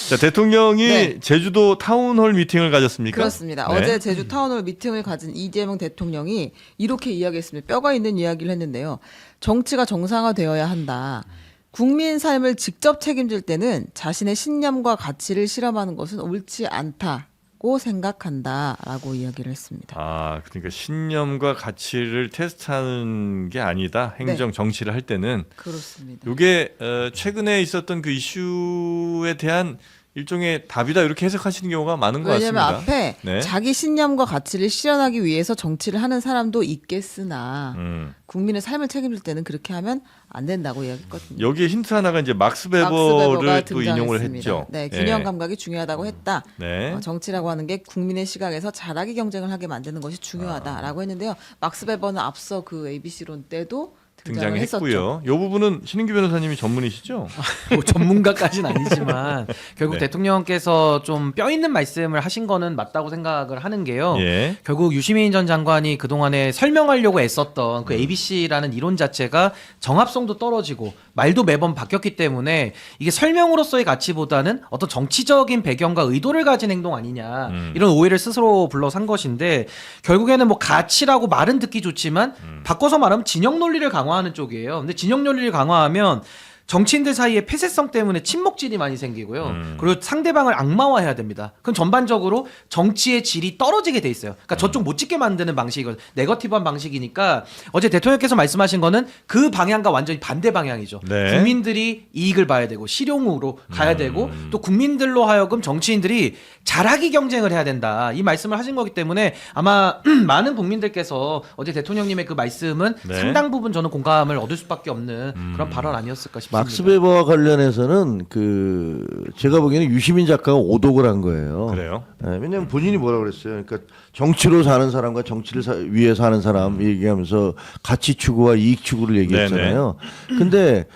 자, 대통령이 네. 제주도 타운홀 미팅을 가졌습니까? 그렇습니다. 네. 어제 제주 타운홀 미팅을 가진 이재명 대통령이 이렇게 이야기했습니다. 뼈가 있는 이야기를 했는데요. 정치가 정상화되어야 한다. 국민 삶을 직접 책임질 때는 자신의 신념과 가치를 실험하는 것은 옳지 않다고 생각한다라고 이야기를 했습니다. 아, 그러니까 신념과 가치를 테스트하는 게 아니다. 행정 정치를 할 때는 그렇습니다. 이게 최근에 있었던 그 이슈에 대한 일종의 답이다 이렇게 해석하시는 경우가 많은 것 왜냐하면 같습니다. 앞에 네. 자기 신념과 가치를 실현하기 위해서 정치를 하는 사람도 있겠으나 국민의 삶을 책임질 때는 그렇게 하면 안 된다고 이야기했거든요. 여기에 힌트 하나가 이제 막스 막스 베버를 베버가 또 인용을 등장했습니다. 했죠. 네, 균형 감각이 중요하다고 했다. 네. 정치라고 하는 게 국민의 시각에서 잘하기 경쟁을 하게 만드는 것이 중요하다라고 했는데요. 막스 베버는 앞서 그 ABC론 때도 등장했고요. 이 부분은 신인규 변호사님이 전문이시죠? 뭐 전문가까지는 아니지만 결국 네. 대통령께서 좀 뼈 있는 말씀을 하신 거는 맞다고 생각을 하는 게요. 예. 결국 유시민 전 장관이 그동안에 설명하려고 애썼던 그 ABC라는 이론 자체가 정합성도 떨어지고 말도 매번 바뀌었기 때문에 이게 설명으로서의 가치보다는 어떤 정치적인 배경과 의도를 가진 행동 아니냐 이런 오해를 스스로 불러산 것인데 결국에는 뭐 가치라고 말은 듣기 좋지만 바꿔서 말하면 진영 논리를 강화하는 쪽이에요. 근데 진영 논리를 강화하면 정치인들 사이에 폐쇄성 때문에 친목질이 많이 생기고요. 그리고 상대방을 악마화해야 됩니다. 그럼 전반적으로 정치의 질이 떨어지게 돼 있어요. 그러니까 저쪽 못 찍게 만드는 방식이거든요. 네거티브한 방식이니까 어제 대통령께서 말씀하신 거는 그 방향과 완전히 반대 방향이죠. 네. 국민들이 이익을 봐야 되고 실용으로 가야 되고 또 국민들로 하여금 정치인들이 잘하기 경쟁을 해야 된다. 이 말씀을 하신 거기 때문에 아마 많은 국민들께서 어제 대통령님의 그 말씀은 네. 상당 부분 저는 공감을 얻을 수밖에 없는 그런 발언 아니었을까 싶습니다. 막스 베버와 관련해서는 그 제가 보기에는 유시민 작가가 오독을 한 거예요. 그래요? 네, 왜냐하면 본인이 뭐라 그랬어요. 그러니까 정치로 사는 사람과 정치를 위해 사는 사람 얘기하면서 가치 추구와 이익 추구를 얘기했잖아요. 근데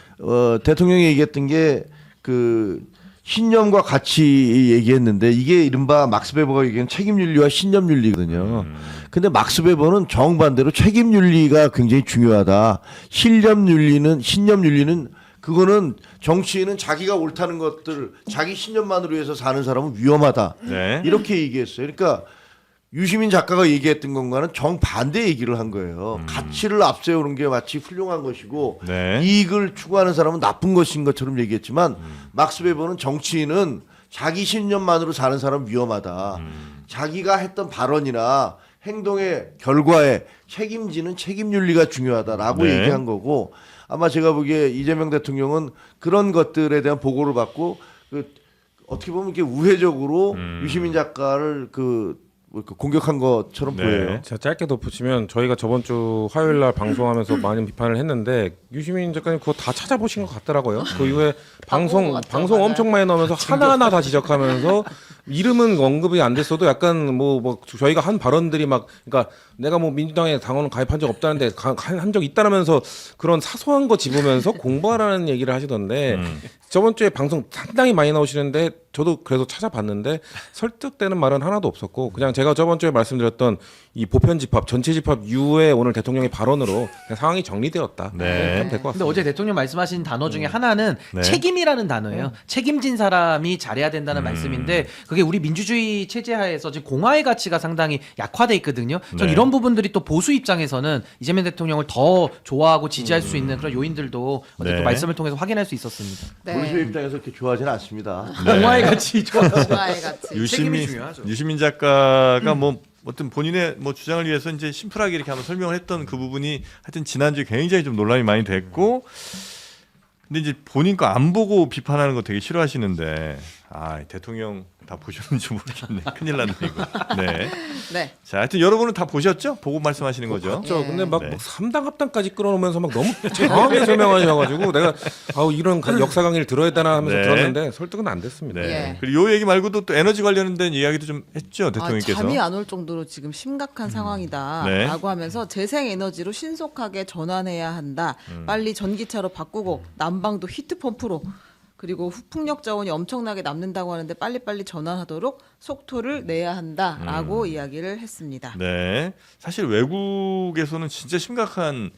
대통령이 얘기했던 게 그 신념과 가치 얘기했는데 이게 이른바 막스 베버가 얘기하는 책임윤리와 신념윤리거든요. 근데 막스 베버는 정반대로 책임윤리가 굉장히 중요하다. 신념윤리는 그거는 정치인은 자기가 옳다는 것들 자기 신념만으로 해서 사는 사람은 위험하다. 네. 이렇게 얘기했어요. 그러니까 유시민 작가가 얘기했던 것과는 정반대 얘기를 한 거예요. 가치를 앞세우는 게 마치 훌륭한 것이고 네. 이익을 추구하는 사람은 나쁜 것인 것처럼 얘기했지만 막스 베버는 정치인은 자기 신념만으로 사는 사람은 위험하다. 자기가 했던 발언이나 행동의 결과에 책임지는 책임윤리가 중요하다라고 네. 얘기한 거고 아마 제가 보기에 이재명 대통령은 그런 것들에 대한 보고를 받고 그 어떻게 보면 이렇게 우회적으로 유시민 작가를 공격한 것처럼 네. 보여요. 제가 짧게 덧붙이면 저희가 저번 주 화요일 날 방송하면서 많은 비판을 했는데 유시민 작가님 그거 다 찾아보신 것 같더라고요. 그 이후에 방송 엄청 많이 나오면서 하나하나 다 지적하면서 이름은 언급이 안 됐어도 약간 뭐 저희가 한 발언들이 막 그러니까 내가 뭐 민주당에 당원 가입한 적 없다는데 한 적 있다라면서 그런 사소한 거 집으면서 공부하라는 얘기를 하시던데 저번 주에 방송 상당히 많이 나오시는데 저도 그래서 찾아봤는데 설득되는 말은 하나도 없었고 그냥 제가 저번 주에 말씀드렸던 이 보편 집합, 전체 집합 이후에 오늘 대통령의 발언으로 그냥 상황이 정리되었다. 네. 그럼 될 것 근데 같습니다. 어제 대통령 말씀하신 단어 중에 하나는 네. 책임이라는 단어예요. 책임진 사람이 잘해야 된다는 말씀인데 그게 우리 민주주의 체제하에서 지금 공화의 가치가 상당히 약화돼 있거든요. 전 네. 이런 부분들이 또 보수 입장에서는 이재명 대통령을 더 좋아하고 지지할 수 있는 그런 요인들도 어제 네. 또 말씀을 통해서 확인할 수 있었습니다. 보수 입장에서 그렇게 좋아하지는 않습니다. 공화의 가치 좋아하시죠. 공화의 가치. 책임이 중요하죠. 유시민 작가가 뭐 어떤 본인의 뭐 주장을 위해서 이제 심플하게 이렇게 한번 설명을 했던 그 부분이 하여튼 지난주에 굉장히 좀 논란이 많이 됐고 근데 이제 본인 거 안 보고 비판하는 거 되게 싫어하시는데 대통령 다 보셨는지 모르겠네. 큰일 났네 이거. 네. 네. 자, 하여튼 여러분은 다 보셨죠? 보고 말씀하시는 거죠. 그렇죠. 예. 근데 막 네. 3당 합당까지 끌어놓으면서 막 너무 장황하게 설명하셔가지고 내가 이런 역사 강의를 들어야 되나 하면서 네. 들었는데 설득은 안 됐습니다. 네. 예. 그리고 요 얘기 말고도 또 에너지 관련된 이야기도 좀 했죠, 대통령께서. 잠이 안 올 정도로 지금 심각한 상황이다라고 네. 하면서 재생에너지로 신속하게 전환해야 한다. 빨리 전기차로 바꾸고 난방도 히트펌프로 그리고 풍력 자원이 엄청나게 남는다고 하는데 빨리빨리 전환하도록 속도를 내야 한다라고 이야기를 했습니다. 네. 사실 외국에서는 진짜 심각한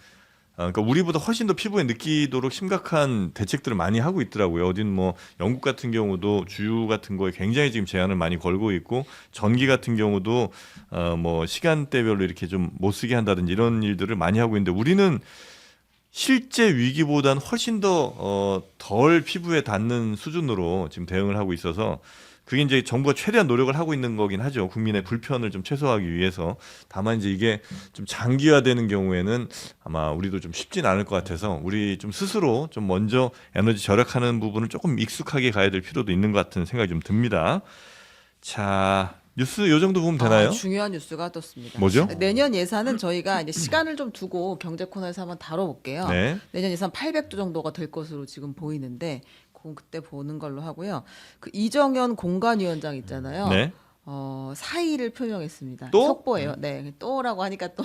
그러니까 우리보다 훨씬 더 피부에 느끼도록 심각한 대책들을 많이 하고 있더라고요. 어딘 뭐 영국 같은 경우도 주유 같은 거에 굉장히 지금 제한을 많이 걸고 있고 전기 같은 경우도 뭐 시간대별로 이렇게 좀 못 쓰게 한다든지 이런 일들을 많이 하고 있는데 우리는 실제 위기보다는 훨씬 더 덜 피부에 닿는 수준으로 지금 대응을 하고 있어서 그게 이제 정부가 최대한 노력을 하고 있는 거긴 하죠. 국민의 불편을 좀 최소화하기 위해서. 다만 이제 이게 좀 장기화되는 경우에는 아마 우리도 좀 쉽진 않을 것 같아서 우리 좀 스스로 좀 먼저 에너지 절약하는 부분을 조금 익숙하게 가야 될 필요도 있는 것 같은 생각이 좀 듭니다. 자, 뉴스 요 정도 보면 되나요? 중요한 뉴스가 떴습니다. 뭐죠? 내년 예산은 저희가 이제 시간을 좀 두고 경제 코너에서 한번 다뤄볼게요. 네. 내년 예산 800조 정도가 될 것으로 지금 보이는데 그때 보는 걸로 하고요. 그 이정현 공관위원장 있잖아요. 네. 사의를 표명했습니다. 또? 속보예요. 네, 또라고 하니까 또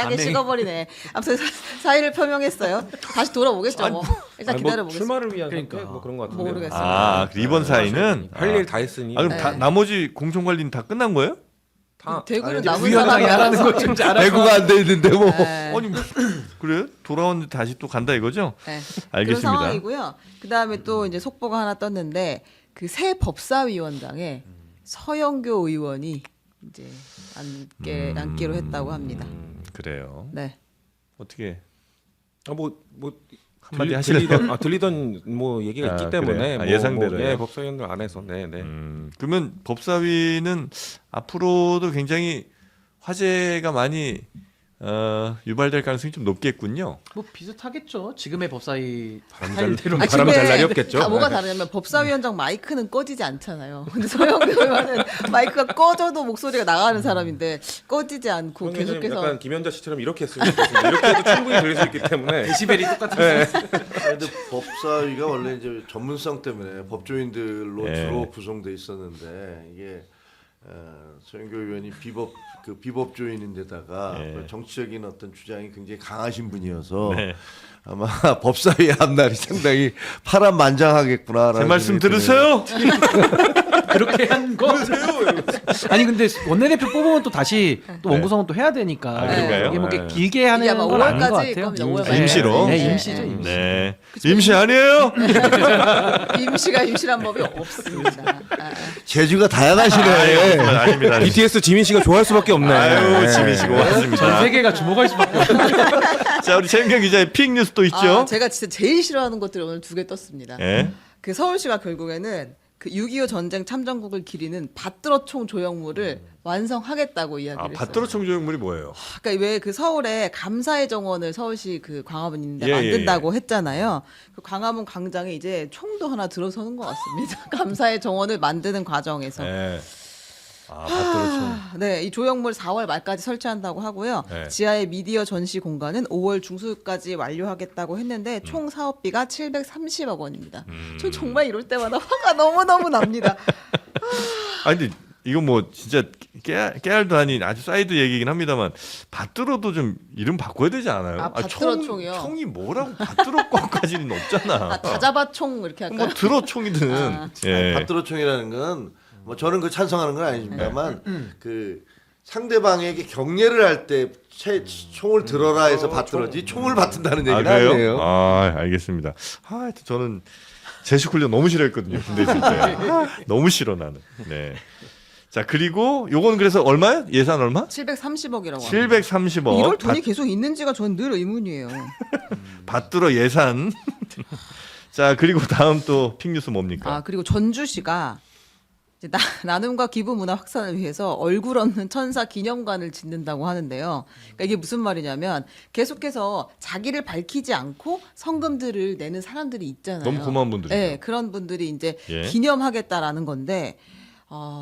짜게 식어버리네. 아무튼 사의를 표명했어요. 다시 돌아오겠죠. 뭐. 일단 아니, 뭐 기다려보겠습니다. 출마를 위한 그러니까. 선택? 뭐 그런 것 같은데. 모르겠어요. 아, 이번 사이는 할 일 다 했으니. 아, 그럼 다, 네. 나머지 공천 관리는 다 끝난 거예요? 대구는 이제 남은 부위원장이 사람이 하라는 걸 좀 알아서. 배구가 안 돼 있는데 뭐. 네. 아니 그래요? 돌아왔는데 다시 또 간다 이거죠? 네. 그런 알겠습니다. 상황이고요. 그다음에 또 이제 속보가 하나 떴는데 그 새 법사위원장에 서영교 의원이 이제 앉기로 했다고 합니다. 그래요. 네. 어떻게 뭐 한마디 하실래요? 들리던 뭐 얘기가 있기 아, 때문에 그래요? 아, 뭐, 예상대로요? 예, 법사위원들 안에서 네. 그러면 법사위는 앞으로도 굉장히 화제가 많이 유발될 가능성이 좀 높겠군요. 뭐 비슷하겠죠. 지금의 법사위 바람 스타일대로. 잘 바람 잘 날이 없겠죠. 뭐가 다르냐면 법사위원장 마이크는 꺼지지 않잖아요. 근데 서영교 의원은 마이크가 꺼져도 목소리가 나가는 사람인데 꺼지지 않고 계속해서 약간 김현자 씨처럼 이렇게 했으면 좋겠습니다. 이렇게 해도 충분히 들릴 수 있기 때문에 데시벨이 똑같은. 근데 법사위가 원래 이제 전문성 때문에 법조인들로 예. 주로 구성돼 있었는데 이게 서영교 의원이 비법조인인데다가 예. 그 정치적인 어떤 주장이 굉장히 강하신 분이어서 네. 아마 법사위 앞날이 상당히 파란만장하겠구나라는 제 말씀 생각이 들으세요? 드네요. 그렇게 한 거. 아니 근데 원내대표 뽑으면 또 다시 또 원구성은 또 해야 되니까. 아, 그런가요? 이게 뭐 네. 이렇게 길게 하는 이게 아마 건 아닌 것 5월까지 같아요. 겁니다. 5월까지. 임시로? 네, 임시죠. 네. 임시. 네. 임시 아니에요? 임시가 임시란 법이 없습니다. 재주가 다양하시네. 아닙니다. BTS 지민 씨가 좋아할 수밖에 없네. 아유, 지민 씨 전 고맙습니다. 세계가 주목할 수밖에 없어요. 자, 우리 최민경 기자의 픽 뉴스 또 있죠? 제가 진짜 제일 싫어하는 것들이 오늘 2개 떴습니다. 예. 그 서울시가 결국에는 그 6.25 전쟁 참전국을 기리는 받들어총 조형물을 완성하겠다고 이야기를 했어요. 밭도로 총조형물이 뭐예요? 그러니까 왜 그 서울에 감사의 정원을 서울시 그 광화문 있는데 예, 만든다고 했잖아요. 그 광화문 광장에 이제 총도 하나 들어서는 것 같습니다. 감사의 정원을 만드는 과정에서. 예. 밭도로 총. 네, 이 조형물 4월 말까지 설치한다고 하고요. 네. 지하의 미디어 전시 공간은 5월 중순까지 완료하겠다고 했는데 총 사업비가 730억 원입니다. 저 정말 이럴 때마다 화가 너무너무 납니다. 아니 근데 이거 뭐 진짜 깨알도 아닌 아주 사이드 얘기긴 합니다만 밭들어도 좀 이름 바꿔야 되지 않아요? 아, 밭들어 총이요? 총이 뭐라고 밭들어 거까지는 없잖아. 다 잡아 총 이렇게 할까요? 뭐 들어 총이든. 아. 예. 밭들어총이라는 건 뭐 저는 그 찬성하는 건 아닙니다만 그 상대방에게 경례를 할 때 총을 들어라 해서 받들어지 총을 받든다는 얘기는 그래요? 아니에요. 아 알겠습니다. 하여튼 저는 제식 훈련 너무 싫어했거든요. 군대 있을 때. 너무 싫어 나는. 네. 자 그리고 요건 그래서 얼마요? 예산 얼마? 730억이라고 합니다. 730억. 이럴 돈이 계속 있는지가 전 늘 의문이에요. 받들어 예산. 자 그리고 다음 또 픽뉴스 뭡니까? 그리고 전주시가 이제 나눔과 기부 문화 확산을 위해서 얼굴 없는 천사 기념관을 짓는다고 하는데요. 그러니까 이게 무슨 말이냐면 계속해서 자기를 밝히지 않고 성금들을 내는 사람들이 있잖아요. 너무 고마운 분들이죠. 네, 그런 분들이 이제 예. 기념하겠다라는 건데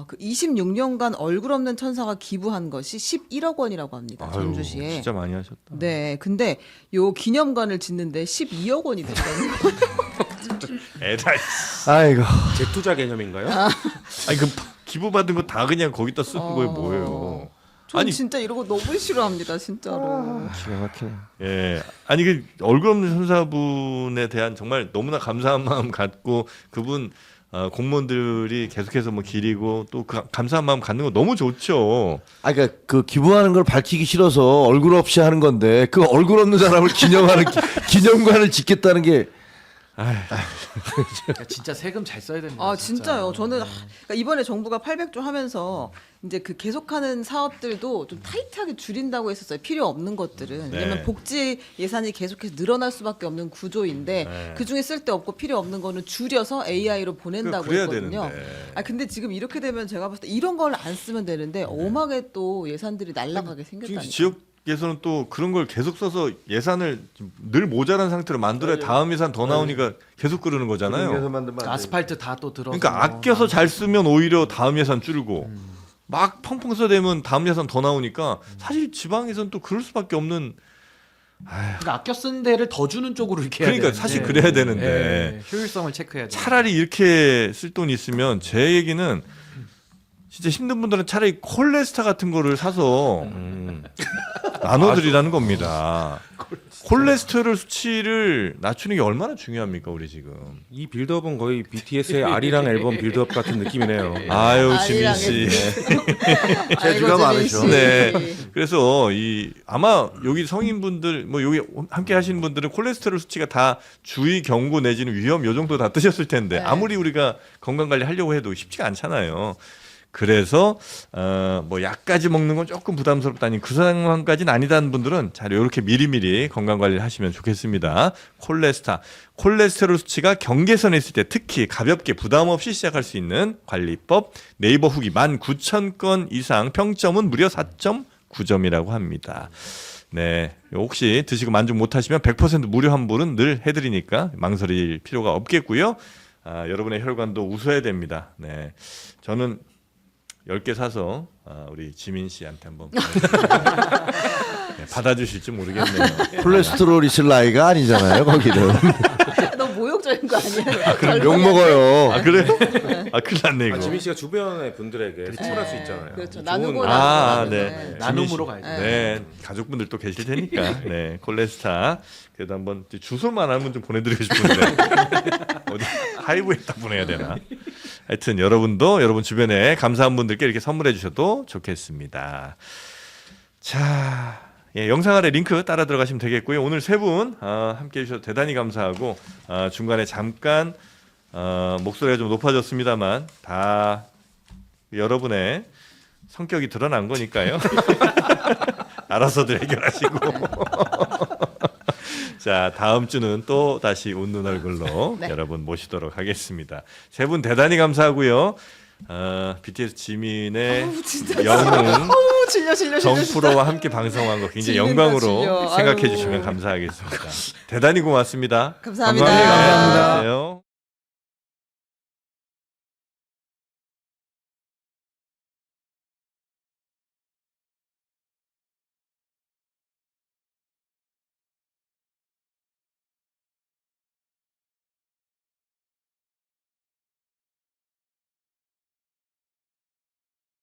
그 26년간 얼굴 없는 천사가 기부한 것이 11억 원이라고 합니다. 아유, 전주시에. 진짜 많이 하셨다. 네, 근데 요 기념관을 짓는데 12억 원이 됐다는 거예요. 에라이. 아이고. 재투자 개념인가요? 아니 그 기부 받은 거 다 그냥 거기다 쓰는 거예요, 뭐예요? 전 아니 진짜 이런 거 너무 싫어합니다, 진짜로. 기가 막히네. 예. 아니 그 얼굴 없는 천사분에 대한 정말 너무나 감사한 마음 갖고 그분 공무원들이 계속해서 뭐 기리고 또 그 감사한 마음 갖는 거 너무 좋죠. 그러니까 그 기부하는 걸 밝히기 싫어서 얼굴 없이 하는 건데 그 얼굴 없는 사람을 기념하는 기념관을 짓겠다는 게 그러니까 진짜 세금 잘 써야 됩니다. 진짜요. 저는 그러니까 이번에 정부가 800조 하면서 이제 그 계속하는 사업들도 좀 타이트하게 줄인다고 했었어요. 필요 없는 것들은. 네. 왜냐면 복지 예산이 계속해서 늘어날 수밖에 없는 구조인데 네. 그 중에 쓸데없고 필요 없는 거는 줄여서 AI로 보낸다고 그래야 했거든요. 되는데. 근데 지금 이렇게 되면 제가 봤을 때 이런 걸 안 쓰면 되는데 엄하게 또 예산들이 날아가게 지금 생겼다니까. 지역에서는 또 그런 걸 계속 써서 예산을 늘 모자란 상태로 만들어야 다음 예산 더 나오니까 계속 그러는 거잖아요. 아스팔트 다 또 들어서. 그러니까 아껴서 잘 쓰면 오히려 다음 예산 줄고 막 펑펑 써대면 다음 예산 더 나오니까 사실 지방에서는 또 그럴 수밖에 없는. 그러니까 아껴 쓴 데를 더 주는 쪽으로 이렇게 해야 그러니까 되는데. 사실 그래야 되는데. 효율성을 체크해야 돼. 차라리 이렇게 쓸 돈이 있으면 제 얘기는 진짜 힘든 분들은 차라리 콜레스타 같은 거를 사서 나눠드리라는 겁니다. 콜레스테롤 수치를 낮추는 게 얼마나 중요합니까, 우리 지금? 이 빌드업은 거의 BTS의 아리랑 앨범 빌드업 같은 느낌이네요. 아유, 지민 아리랑 씨. 재주가 많으셔. 네. 그래서 아마 여기 성인분들 뭐 여기 함께 하시는 분들은 콜레스테롤 수치가 다 주의 경고 내지는 위험 요 정도 다 뜨셨을 텐데 네. 아무리 우리가 건강 관리 하려고 해도 쉽지가 않잖아요. 그래서 뭐 약까지 먹는 건 조금 부담스럽다니 그 상황까지는 아니다는 분들은 잘 이렇게 미리미리 건강 관리를 하시면 좋겠습니다. 콜레스테롤 수치가 경계선에 있을 때 특히 가볍게 부담 없이 시작할 수 있는 관리법 네이버 후기 19,000건 이상 평점은 무려 4.9점이라고 합니다. 네, 혹시 드시고 만족 못하시면 100% 무료 환불은 늘 해드리니까 망설일 필요가 없겠고요. 여러분의 혈관도 웃어야 됩니다. 네, 저는 10개 사서 우리 지민 씨한테 한번 네, 받아주실지 모르겠네요. 콜레스테롤 있을 나이가 아니잖아요, 거기는. 너무 모욕적인 거 아니야? 욕 먹어요. 아 그래? 아 큰일 났네 이거. 지민 씨가 주변의 분들에게 추천할 수 있잖아요. 그렇죠. 좋은- 나누고 네. 나눔으로 가야죠. 네, 가족분들 또 계실 테니까. 네, 콜레스타. 그래도 한번 주소만 하면 좀 보내드리고 싶은데 어디 하이브에다 보내야 되나? 하여튼 여러분도 여러분 주변에 감사한 분들께 이렇게 선물해 주셔도 좋겠습니다. 자, 예, 영상 아래 링크 따라 들어가시면 되겠고요. 오늘 세 분 함께 해주셔서 대단히 감사하고 중간에 잠깐 목소리가 좀 높아졌습니다만 다 여러분의 성격이 드러난 거니까요. 알아서들 해결하시고. 자, 다음 주는 또 다시 웃는 얼굴로 네. 여러분 모시도록 하겠습니다. 세 분 대단히 감사하고요. BTS 지민의 영웅 질려. 정프로와 함께 방송한 거 굉장히 질린다, 영광으로 질려. 생각해 아유. 주시면 감사하겠습니다. 대단히 고맙습니다. 감사합니다. 건강히 감사합니다.